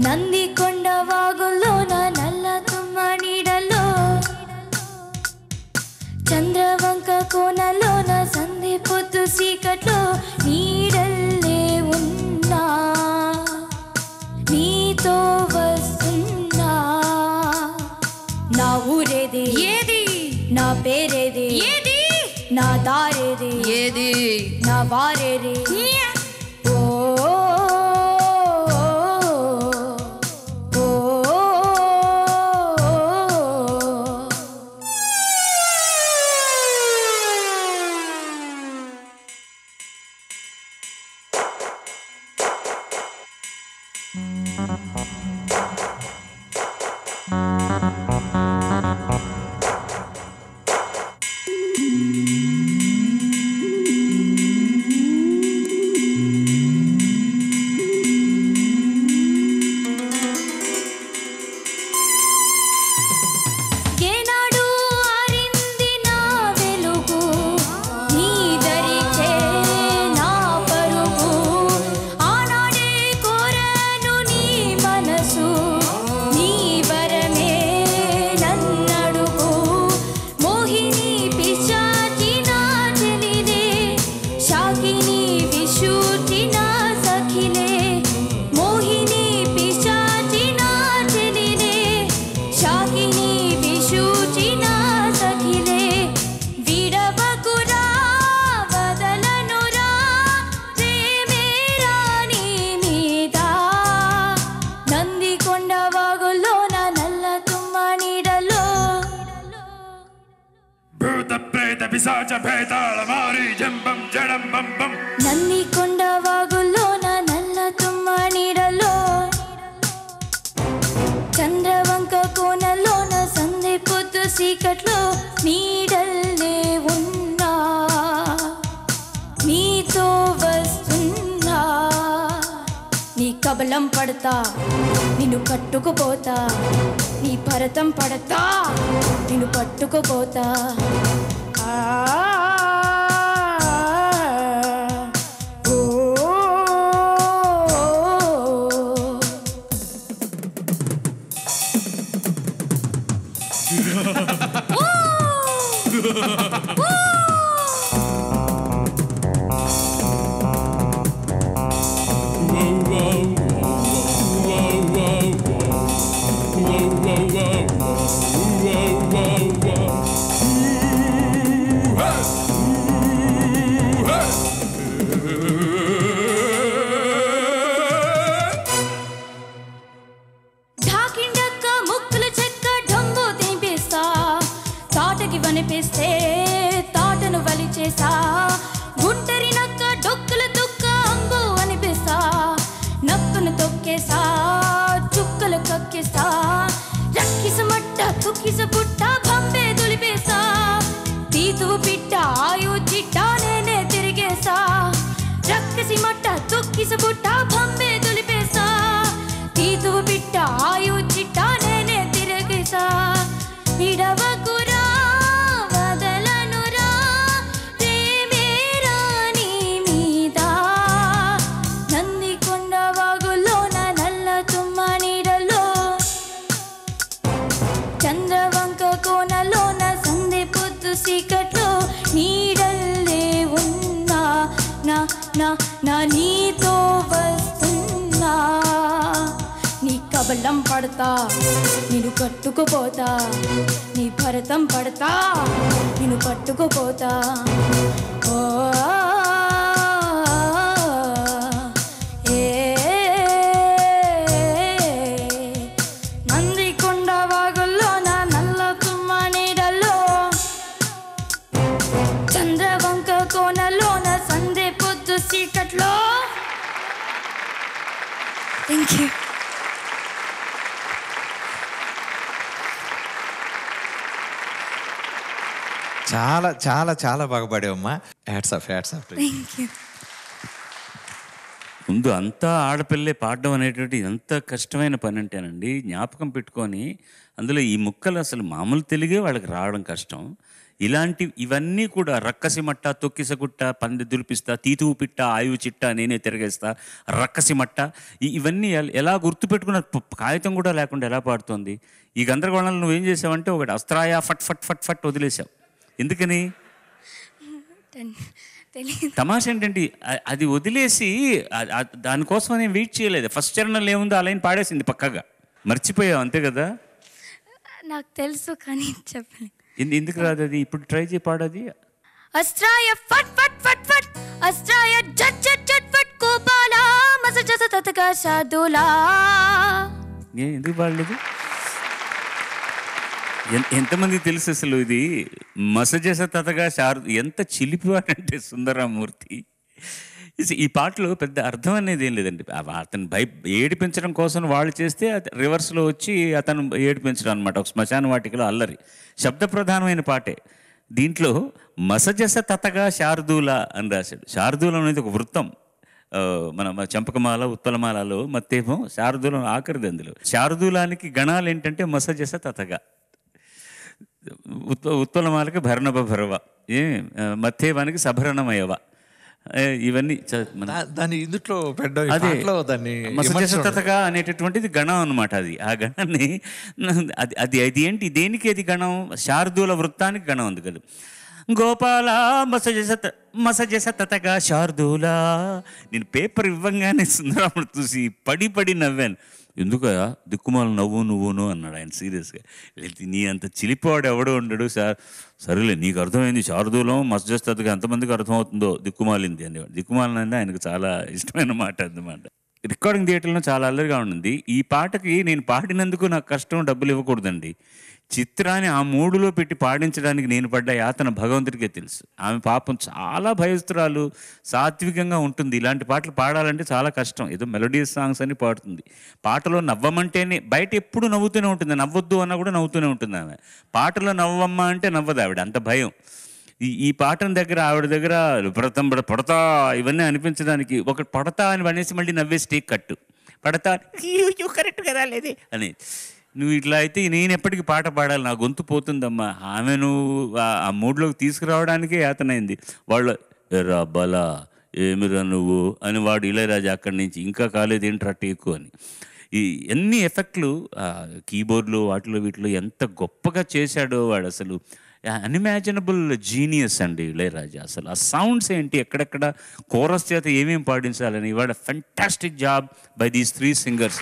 నందికొండ వాగుల్లోన నల్ల తుమ్మ నీడలో, చంద్రవంక కోనలోన సంధి పొద్దు సీకట్లో నీడల్లే ఉన్నా, నీతో వస్తున్నా. నా ఊరేది, ఏది నా పేరేది, ఏది నా దారేది, ఏది నా వారేది. నంది కొండ వాగుల్లోన నల్ల తుమ్మ నీడలో చంద్రవంక కోనలోన సంధి పొద్దు సీకట్లో నీడల్లే ఉన్నా నీతో వస్తున్నా నీ కబలం పడతా నిన్ను కట్టుకుపోతా నీ భరతం పడతా నిన్ను పట్టుకుపోతా ఢాకిండక్క ముక్కుల చెక్క ఢంబు తినిపిస్తా తాటకి వనిపిస్తే తాటను వలిచేసా గుంటరి నక్క డొక్కుల దుక్క అంబు అనిపిస్తా నక్కను తొక్కేసా చుక్కలు కక్కిస్తా రక్కిస మట్ట తుక్కిస పుట్ట భంబే దులిపేసా తీతువు పిట్ట ఆయు చిట్ట నేనే తిరిగేసా రక్కసి మట్ట తుక్కిస పుట్ట భంబే దులిపేసా తీతువు పిట్ట ఆయు చిట్ట నేనే తిరిగేసా విడవకురా వదలనురా ప్రేమేరా నీ మీద నంది కొండ వాగుల్లోన నల్ల తుమ్మ నీడలో చంద్రవంక కోనలోన సంధి పొద్దు సీకట్లో నీడల్లే ఉన్నా నా నా నా నీతో వస్తున్నా నీ కబలం పడతా నిన్ను కట్టుకుపోతా నీ భరతం పడతా నిన్ను పట్టుకుపోతా ఓ నంది కొండ వాగుల్లోన నల్ల తుమ్మ నీడలో చంద్రవంక కోనలోన సంధి పొద్దు సీకట్లో థ్యాంక్ యూ. చాలా చాలా చాలా బాగా పాడావమ్మా. Hats off thank you. ముందు అంతా ఆడపిల్లే పాడడం అనేటువంటి ఎంత కష్టమైన పని అంటేనండి, జ్ఞాపకం పెట్టుకొని అందులో ఈ ముక్కలు అసలు మామూలు తెలుగే వాళ్ళకి రావడం కష్టం. ఇవన్నీ కూడా రక్కసి మట్ట తొక్కిస గుట్ట పంది దులిపిస్తా తీతువు పిట్ట ఆయువు చిట్ట నేనే తిరగేస్తా రక్కసి మట్ట ఇవన్నీ ఎలా గుర్తుపెట్టుకున్న కాగితం కూడా లేకుండా ఎలా పాడుతోంది. ఈ గందరగోళంలో నువ్వేం చేసావంటే ఒకటి అస్త్రాయ ఫట్ ఫట్ ఫట్ ఫట్ వదిలేసావు. ఎందుకని? తమాషా ఏంటంటే అది వదిలేసి దానికోసం నేను వెయిట్ చేయలేదు. ఫస్ట్ చరణంలో ఏముందో ఆ లైన్ పాడేసింది పక్కగా, మర్చిపోయావు అంతే కదా. నాకు తెలుసు కానీ చెప్పండి. ఎందుకు రాదు అది? ఇప్పుడు ట్రై చేయి పాడది. అస్త్రాయ ఫట్ ఫట్ ఫట్ ఫట్ అస్త్రాయ జట్ జట్ జట్ ఫట్ కోపాల మసజస తతగా శాదులా. ఎందుకు పాడలేదు? ఎంతమంది తెలుసు అసలు ఇది మసజస తతగా ఎంత చిలిపివాడంటే సుందరమూర్తి. ఈ పాటలో పెద్ద అర్థం అనేది ఏం లేదండి. అతను ఏడిపించడం కోసం వాళ్ళు చేస్తే రివర్స్లో వచ్చి అతను ఏడిపించడం అనమాట. ఒక శ్మశాన వాటికలో అల్లరి శబ్ద ప్రధానమైన పాటే. దీంట్లో మసజస తతగా శార్దూల అని రాశాడు. శార్దూలం అనేది ఒక వృత్తం. మన చంపకమాల ఉత్పలమాలలో మత్తేమో శార్దూలం ఆఖరిది. అందులో శార్దూలానికి గణాలు ఏంటంటే మసజస తతగా, ఉత్పలమాలకి భరణభ భరవ, మత్తేవానికి సభరణమయవ. ఇవన్నీ దాన్ని ఇందులో మసజసతగా అనేటటువంటిది గణం అనమాట. అది ఆ గణాన్ని అది ఏంటి, దేనికి అది గణం? శార్దూల వృత్తానికి గణం ఉంది కదా. గోపాల మసజసతగా శార్దూల. నేను పేపర్ ఇవ్వంగానే సుందరాముడు చూసి పడి పడి నవ్వాను. ఎందుకు దిక్కుమాల నవ్వు నువ్వును అన్నాడు ఆయన సీరియస్గా. నీ అంత చిలిపివాడు ఎవడో ఉండడు సార్. సరేలే నీకు అర్థమైంది శార్దూలం మసజస్తగా ఎంతమందికి అర్థమవుతుందో దిక్కుమాలింది అనేవాడు. దిక్కుమాలినంటే ఆయనకు చాలా ఇష్టమైన మాట అన్నమాట. రికార్డింగ్ థియేటర్లో చాలా అల్లరిగా ఉంటుంది. ఈ పాటకి నేను పాడినందుకు నాకు కష్టం, డబ్బులు ఇవ్వకూడదండి. చిత్రాన్ని ఆ మూడులో పెట్టి పాడించడానికి నేను పడ్డ యాతన భగవంతుడికే తెలుసు. ఆమె పాపం చాలా భయస్తురాలు, సాత్వికంగా ఉంటుంది. ఇలాంటి పాటలు పాడాలంటే చాలా కష్టం. ఏదో మెలోడియస్ సాంగ్స్ అని పాడుతుంది. పాటలో నవ్వమంటేనే, బయట ఎప్పుడు నవ్వుతూనే ఉంటుంది, నవ్వొద్దు అన్నా కూడా నవ్వుతూనే ఉంటుంది ఆమె. పాటలో నవ్వమ్మా అంటే నవ్వదు ఆవిడ, అంత భయం. ఈ పాటల దగ్గర ఆవిడ దగ్గర పడతా ఇవన్నీ అనిపించడానికి ఒక పడతా అని అనేసి మళ్ళీ నవ్వే స్టేక్ కట్టు, పడతా కరెక్ట్ కదా లేదే అని. నువ్వు ఇట్లా అయితే నేను ఎప్పటికీ పాట పాడాలి, నా గొంతు పోతుందమ్మా. ఆమె నువ్వు ఆ మూడ్లోకి తీసుకురావడానికే యాతనైంది. వాళ్ళు ఎర్రా బలా ఏమిరా నువ్వు అని వాడు ఇళయరాజా అక్కడి నుంచి ఇంకా కాలేదు ఏంట్రా టేకు అని. ఈ ఎన్ని ఎఫెక్ట్లు కీబోర్డ్లు వాటిలో వీటిలో ఎంత గొప్పగా చేశాడో వాడు. అసలు అన్ఇమాజినబుల్ జీనియస్ అండి ఇళయరాజా. అసలు ఆ సౌండ్స్ ఏంటి, ఎక్కడెక్కడ కోరస్ చేత ఏమేమి పాడించాలని, వాడు fantastic job by these 3 singers.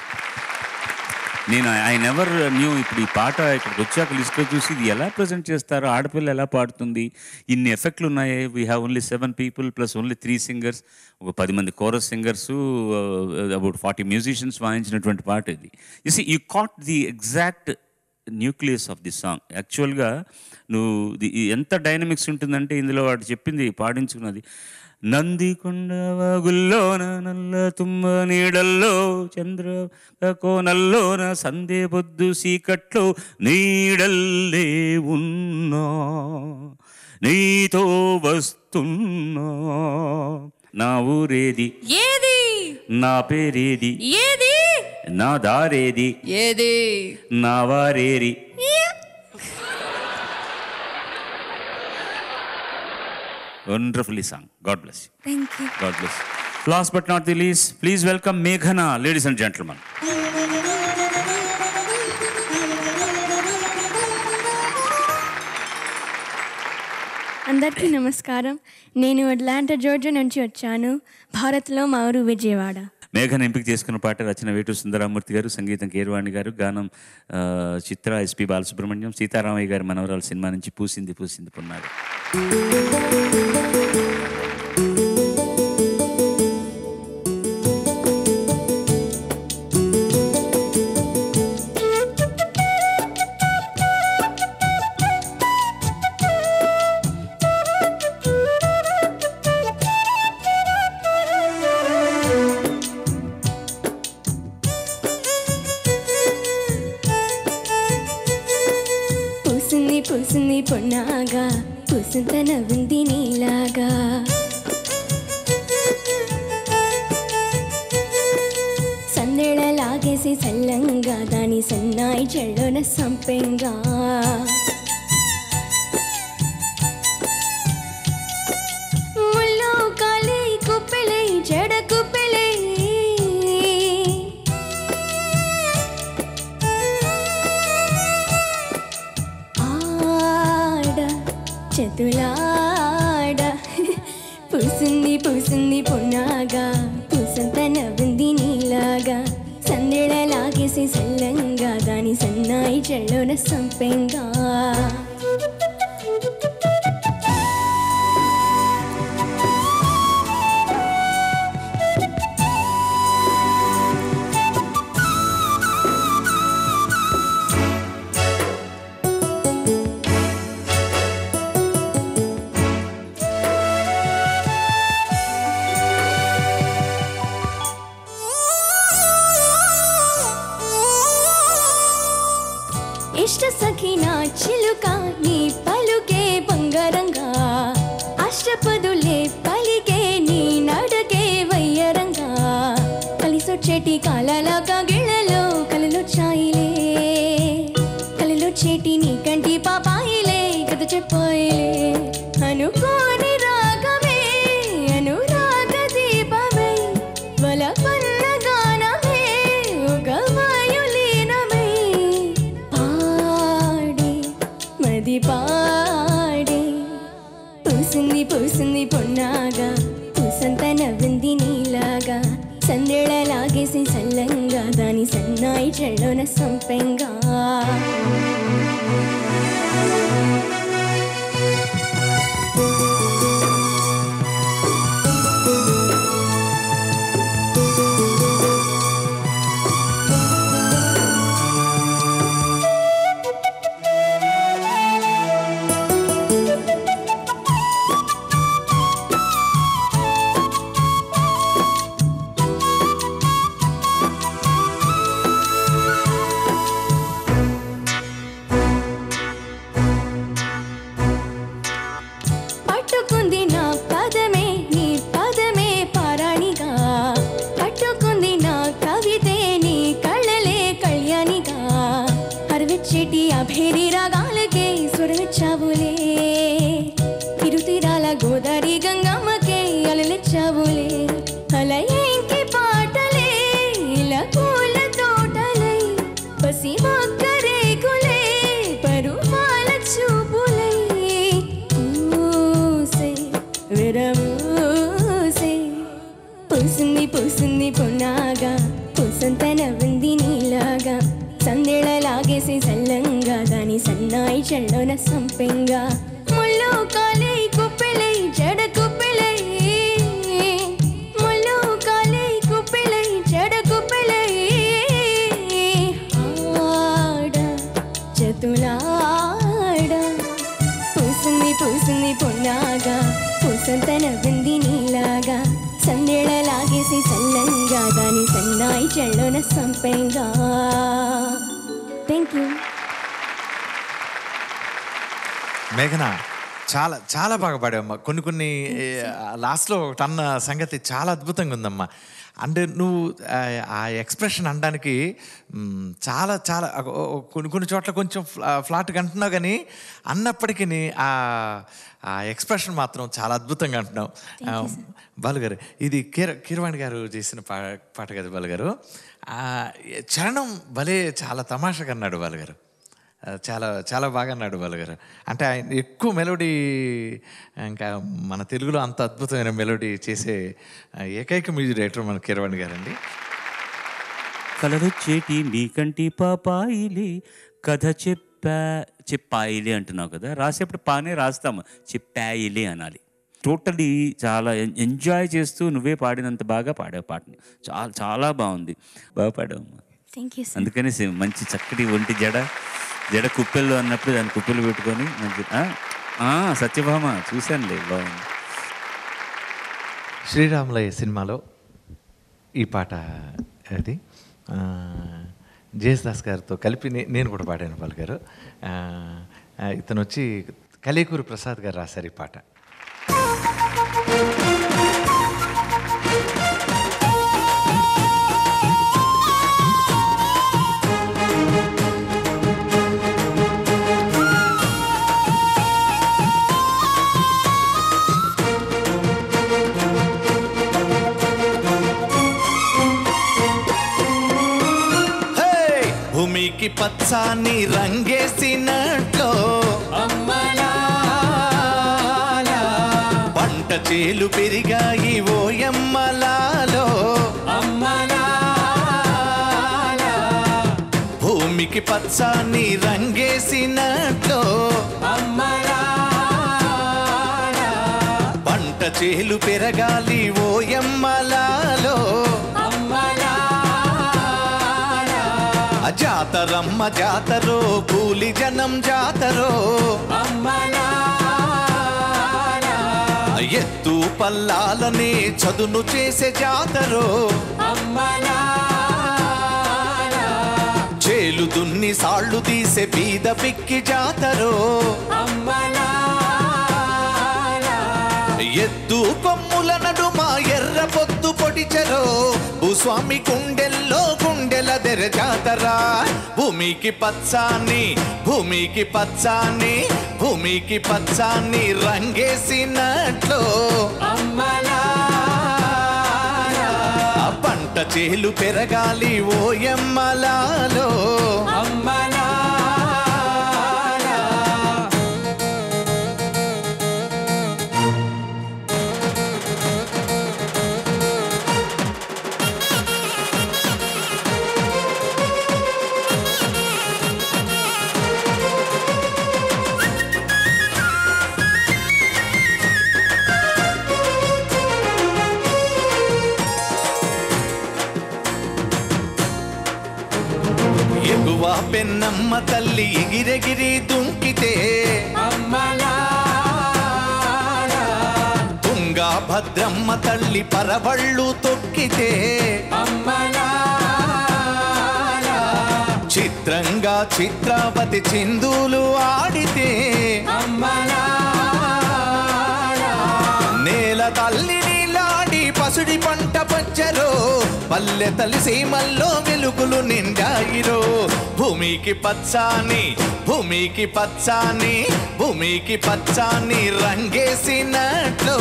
నేను ఐ నెవర్ న్యూ. ఇప్పుడు ఈ పాట ఇక్కడికి వచ్చాక లిస్ట్లో చూసి ఇది ఎలా ప్రజెంట్ చేస్తారు, ఆడపిల్ల ఎలా పాడుతుంది, ఇన్ని ఎఫెక్ట్లు ఉన్నాయి. We have only 7 people plus only 3 singers, ఒక 10 మంది కోరస్ సింగర్స్, అబౌట్ 40 musicians వాయించినటువంటి పాట ఇది. You see, you caught the exact nucleus of the song. యాక్చువల్గా నువ్వు ఎంత డైనమిక్స్ ఉంటుందంటే ఇందులో వాడు చెప్పింది పాడించుకున్నది. నందికొండ వాగుల్లోన నల్ల తుమ్మ నీడల్లో చంద్ర కోనల్లోన సందే పొద్దు సీకట్లో నీడల్లే ఉన్నా నీతో వస్తున్నా నా ఊరేది ఏది, నా పేరేది ఏది, నా దారేది ఏది, నా వారేరి. Wonderfully sung. God bless you. Thank you. God bless you. Last but not the least, please welcome Meghana, ladies and gentlemen. అందరికీ నమస్కారం. నేను అట్లాంటా జార్జియా నుంచి వచ్చాను. భారత్లో మా ఊరు విజయవాడ. మేఘన ఎంపిక చేసుకున్న పాట రచన వేటూరు సుందరామూర్తి గారు, సంగీతం కీరవాణి గారు, గానం చిత్ర, ఎస్పి బాలసుబ్రహ్మణ్యం, సీతారామయ్య గారి మనవరాలు సినిమా నుంచి పూసింది పూసింది పున్నాడు. పూసింది పొన్నాగా, పూసింత నవ్వింది నీలాగా, సందేళ లాగేసి సల్లంగా దాని సన్నాయి చెళ్ళోన సంపెంగా, ముల్లో కాలి కుప్పెలై జడ కుప్పెలై, చతులాడ పూసింది పూసింది పొన్నాగా, పూసంత నవ్వింది నీలాగా, సందేళ లాగేసి సల్లంగా దాని సన్నాయి చెళ్ళోన సంపెంగా. ఇష్ట సఖినా చిలుక నీ పలుకే బంగారంగా, అష్టపదులే పలికే నీ నడకే వయ్యరంగా, కలిసొచ్చేటి కాలాలాగా గిళ్ళలో కలలొచ్చాయిలే, కలలొచ్చేటి నీ కంటి పాపాయిలే కథ చెప్పాయిలే, అనుకోని రాగమే అనురాగ దీపమే వల పన్న గానమే ఒక వాయులీనమే, మది పాడే పూసింది పూసింది పొన్నాగా, పూసంత నవ్వింది నీలాగా, సందేళ లాగేసి సల్లంగా దాని సన్నాయి చెళ్ళోన సంపెంగా. వచ్చేటి అభేరి రాగాలకే స్వరమిచ్చావులే తిరుతీరాల గోదారి గంగమ్మకే అలలిచ్చావులే అలయే ఇంకి పాటలే ఇలా పూల తోటలై పసి మొక్క రేకులే పరువాల చూపులై పూసే విరమూసే పూసింది పూసింది పొన్నాగా పూసంత నవ్వింది నీలాగా సందేళలాగేసి సల్లంగా దాని సన్నాయి చెళ్ళోన సంపెంగా ముళ్ళు కాలే కుప్పెలై జడ కుప్పెలై ముళ్ళు కాలే కుప్పెలై జడ కుప్పెలై ఆడ చతులాడ పూసింది పూసింది పొన్నాగా పూసంత నవ్వింది నీలాగా సందేళలాగేసి సల్లంగా దాని సన్నాయి చెళ్ళోన సంపెంగా. Thank you. మేఘన చాలా చాలా బాగా పాడావమ్మా. కొన్ని లాస్ట్లో ఒకటి అన్న సంగతి చాలా అద్భుతంగా ఉందమ్మా. అంటే నువ్వు ఆ ఎక్స్ప్రెషన్ అనడానికి చాలా చాలా కొన్ని చోట్ల కొంచెం ఫ్లాట్గా అంటున్నావు, కానీ అన్నప్పటికీ ఆ ఎక్స్ప్రెషన్ మాత్రం చాలా అద్భుతంగా అంటున్నావు. బాలుగారు, ఇది కీరవాణి గారు చేసిన పాట కదా బాలుగారు. చరణం భలే చాలా తమాషగా అన్నాడు బాలుగారు, చాలా చాలా బాగా అన్నాడు బాలుగారు. అంటే ఆయన ఎక్కువ మెలోడీ, ఇంకా మన తెలుగులో అంత అద్భుతమైన మెలోడీ చేసే ఏకైక మ్యూజిక్ డైరెక్టర్ మన కీరవాణి గారండి. కలరొచ్చేటి నీకంటి పాపాయిలే కథ చెప్పాయిలే అంటున్నావు కదా, రాసేప్పుడు పానే రాస్తాము, చెప్పాయిలే అనాలి. టోటలీ చాలా ఎంజాయ్ చేస్తూ నువ్వే పాడినంత బాగా పాడావు పాటని. చాలా చాలా బాగుంది, బాగా పాడావు. Thank you. అందుకని మంచి చక్కటి ఒంటి జడ కుప్పెల్లో అన్నప్పుడు దాన్ని కుప్పెలు పెట్టుకొని మంచి సత్యభామ చూశానులే, బాగుంది. శ్రీరాములయ్య సినిమాలో ఈ పాట అది జేసుదాస్ గారితో కలిపి నేను కూడా పాడాను బాలుగారు. ఇతను వచ్చి కలేకూరు ప్రసాద్ గారు రాశారు ఈ పాట. భూమికి పచ్చాని రంగేసినట్లో పంట చేలు పెరిగాయి ఓయమ్మలాలో, భూమికి పచ్చాని రంగేసినట్లో పంట చేలు పెరగాలి ఓయమ్మలాలో, జాతరమ్మ జాతరో కూలి జనం జాతరో, ఎత్తు పల్లాలనే చదును చేసే జాతరో, చేలు దున్ని సాళ్ళు తీసే బీద పిక్కి జాతరో, ఎత్తు కొమ్ముల నడుమ ఎర్ర పొద్దు పొడిచెరో, భూస్వామి గుండెల్లో గుండెల దెర జాతరా. భూమికి పచ్చాని భూమికి పచ్చాని భూమికి పచ్చాని రంగేసినట్లు పంట చేలు పెరగాలి ఓయమ్మలాలో. పెన్నమ్మ తల్లి ఎగిరెగిరి దుంకితే తుంగా భద్రమ్మ తల్లి పరవళ్ళు తొక్కితే చిత్రంగా చిత్రావతి చిందులు ఆడితే నేల తల్లి నీలాడి పసుడి పంట పంచరో, పల్లె తల్లి సీమల్లో వెలుగులు నిండాయిరో. భూమికి పచ్చాని భూమికి పచ్చాని భూమికి పచ్చాని రంగేసినట్లు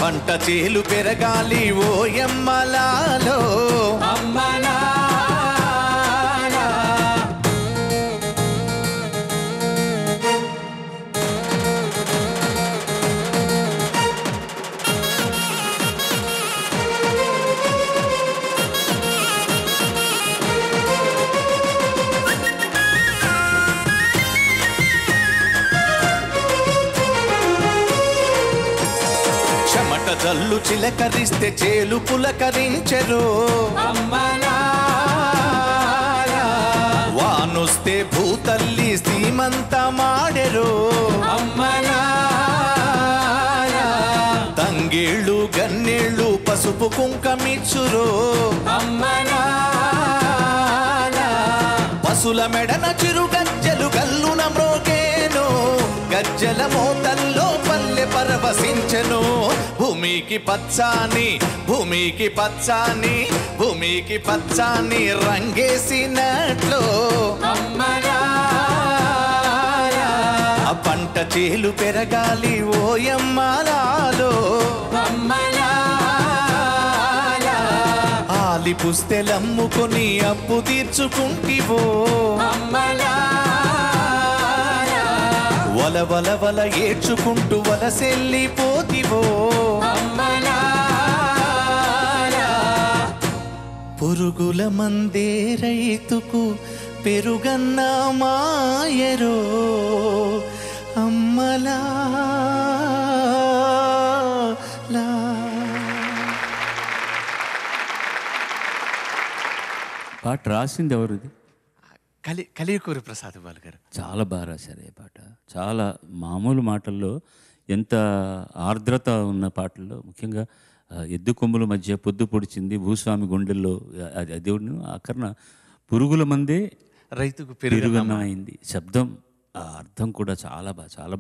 పంట చేలు పెరగాలి ఓయమ్మలాలో చెమట జల్లు చిలకరిస్తే చేలు పులకరించెరు వానొస్తే భూతల్లి సీమంత మాడెరు తంగేళ్ళు గన్నేళ్ళు పసుపు కుంకమిచ్చురు పసుల మెడన చిరు గజ్జలు గల్లున మ్రోగేను గజ్జల మోతల్లో పల్లె పరవశించెను భూమికి పచ్చాని భూమికి పచ్చాని భూమికి పచ్చాని రంగేసినట్లు ఆ పంట చేలు పెరగాలి ఓయమ్మలాలో ఆలి పుస్తెలమ్ముకొని అప్పు తీర్చుకుంటివో వల వల వల ఏడ్చుకుంటూ వలసెల్లిపోతివో పురుగుల మందే రైతుకు పెరుగన్న మాయరో అమ్మలా పాట రాసింది ఎవరిది? కలియకూరి ప్రసాద్ బాలు గారు. చాలా బాగా రాశారు ఈ పాట. చాలా మామూలు మాటల్లో ఎంత ఆర్ద్రత ఉన్న పాటల్లో, ముఖ్యంగా ఎద్దు కొమ్ముల మధ్య పొద్దు పొడిచింది భూస్వామి గుండెల్లో దేవుడిని అక్కర్న పురుగుల మందే రైతుకు పెరుగున్న అయింది. శబ్దం ఆ అర్థం కూడా చాలా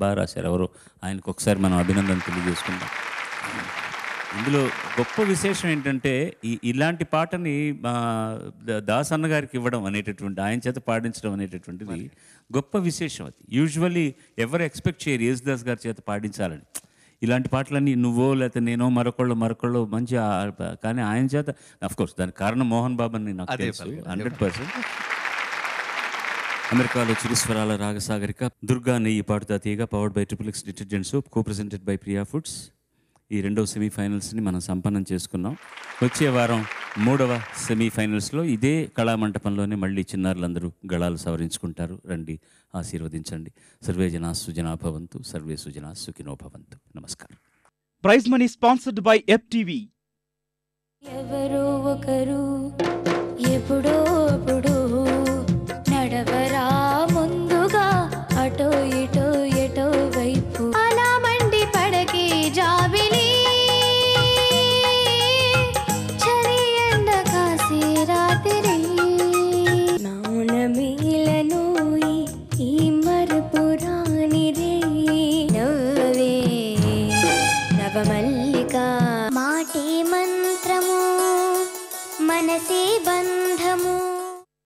బాగా రాశారు. ఎవరో ఆయనకు ఒకసారి మనం అభినందన తెలియజేసుకుందాం. ఇందులో గొప్ప విశేషం ఏంటంటే ఇలాంటి పాటని దాస్ అన్న గారికి ఇవ్వడం అనేటటువంటి, ఆయన చేత పాడించడం అనేటటువంటిది గొప్ప విశేషం. అది యూజువల్లీ ఎవరు ఎక్స్పెక్ట్ చేయరు యేసుదాస్ గారి చేత పాడించాలని. ఇలాంటి పాటలన్నీ నువ్వో లేకపోతే నేనో మరొకళ్ళు మంచి, కానీ ఆయన చేత అఫ్కోర్స్ దానికి కారణం మోహన్ బాబు అని నాకు తెలుసు 100%. అమెరికాలో చిరుస్వరాల రాగసాగరిక దుర్గా నెయ్యి Paadutha Theeyaga powered by triple X detergent soap, co-presented by Priya foods. ఈ రెండవ సెమీఫైనల్స్ని మనం సంపన్నం చేసుకున్నాం. వచ్చే వారం మూడవ సెమీఫైనల్స్లో ఇదే కళామంటపంలోనే మళ్ళీ చిన్నారులందరూ గళాలు సవరించుకుంటారు. రండి, ఆశీర్వదించండి. సర్వే జనా సుజనా భవంతు, సర్వే సుజనా సుఖినో భవంతు. నమస్కారం. Prize money sponsored by FTV. ఎవరో ఒకరు ఎప్పుడో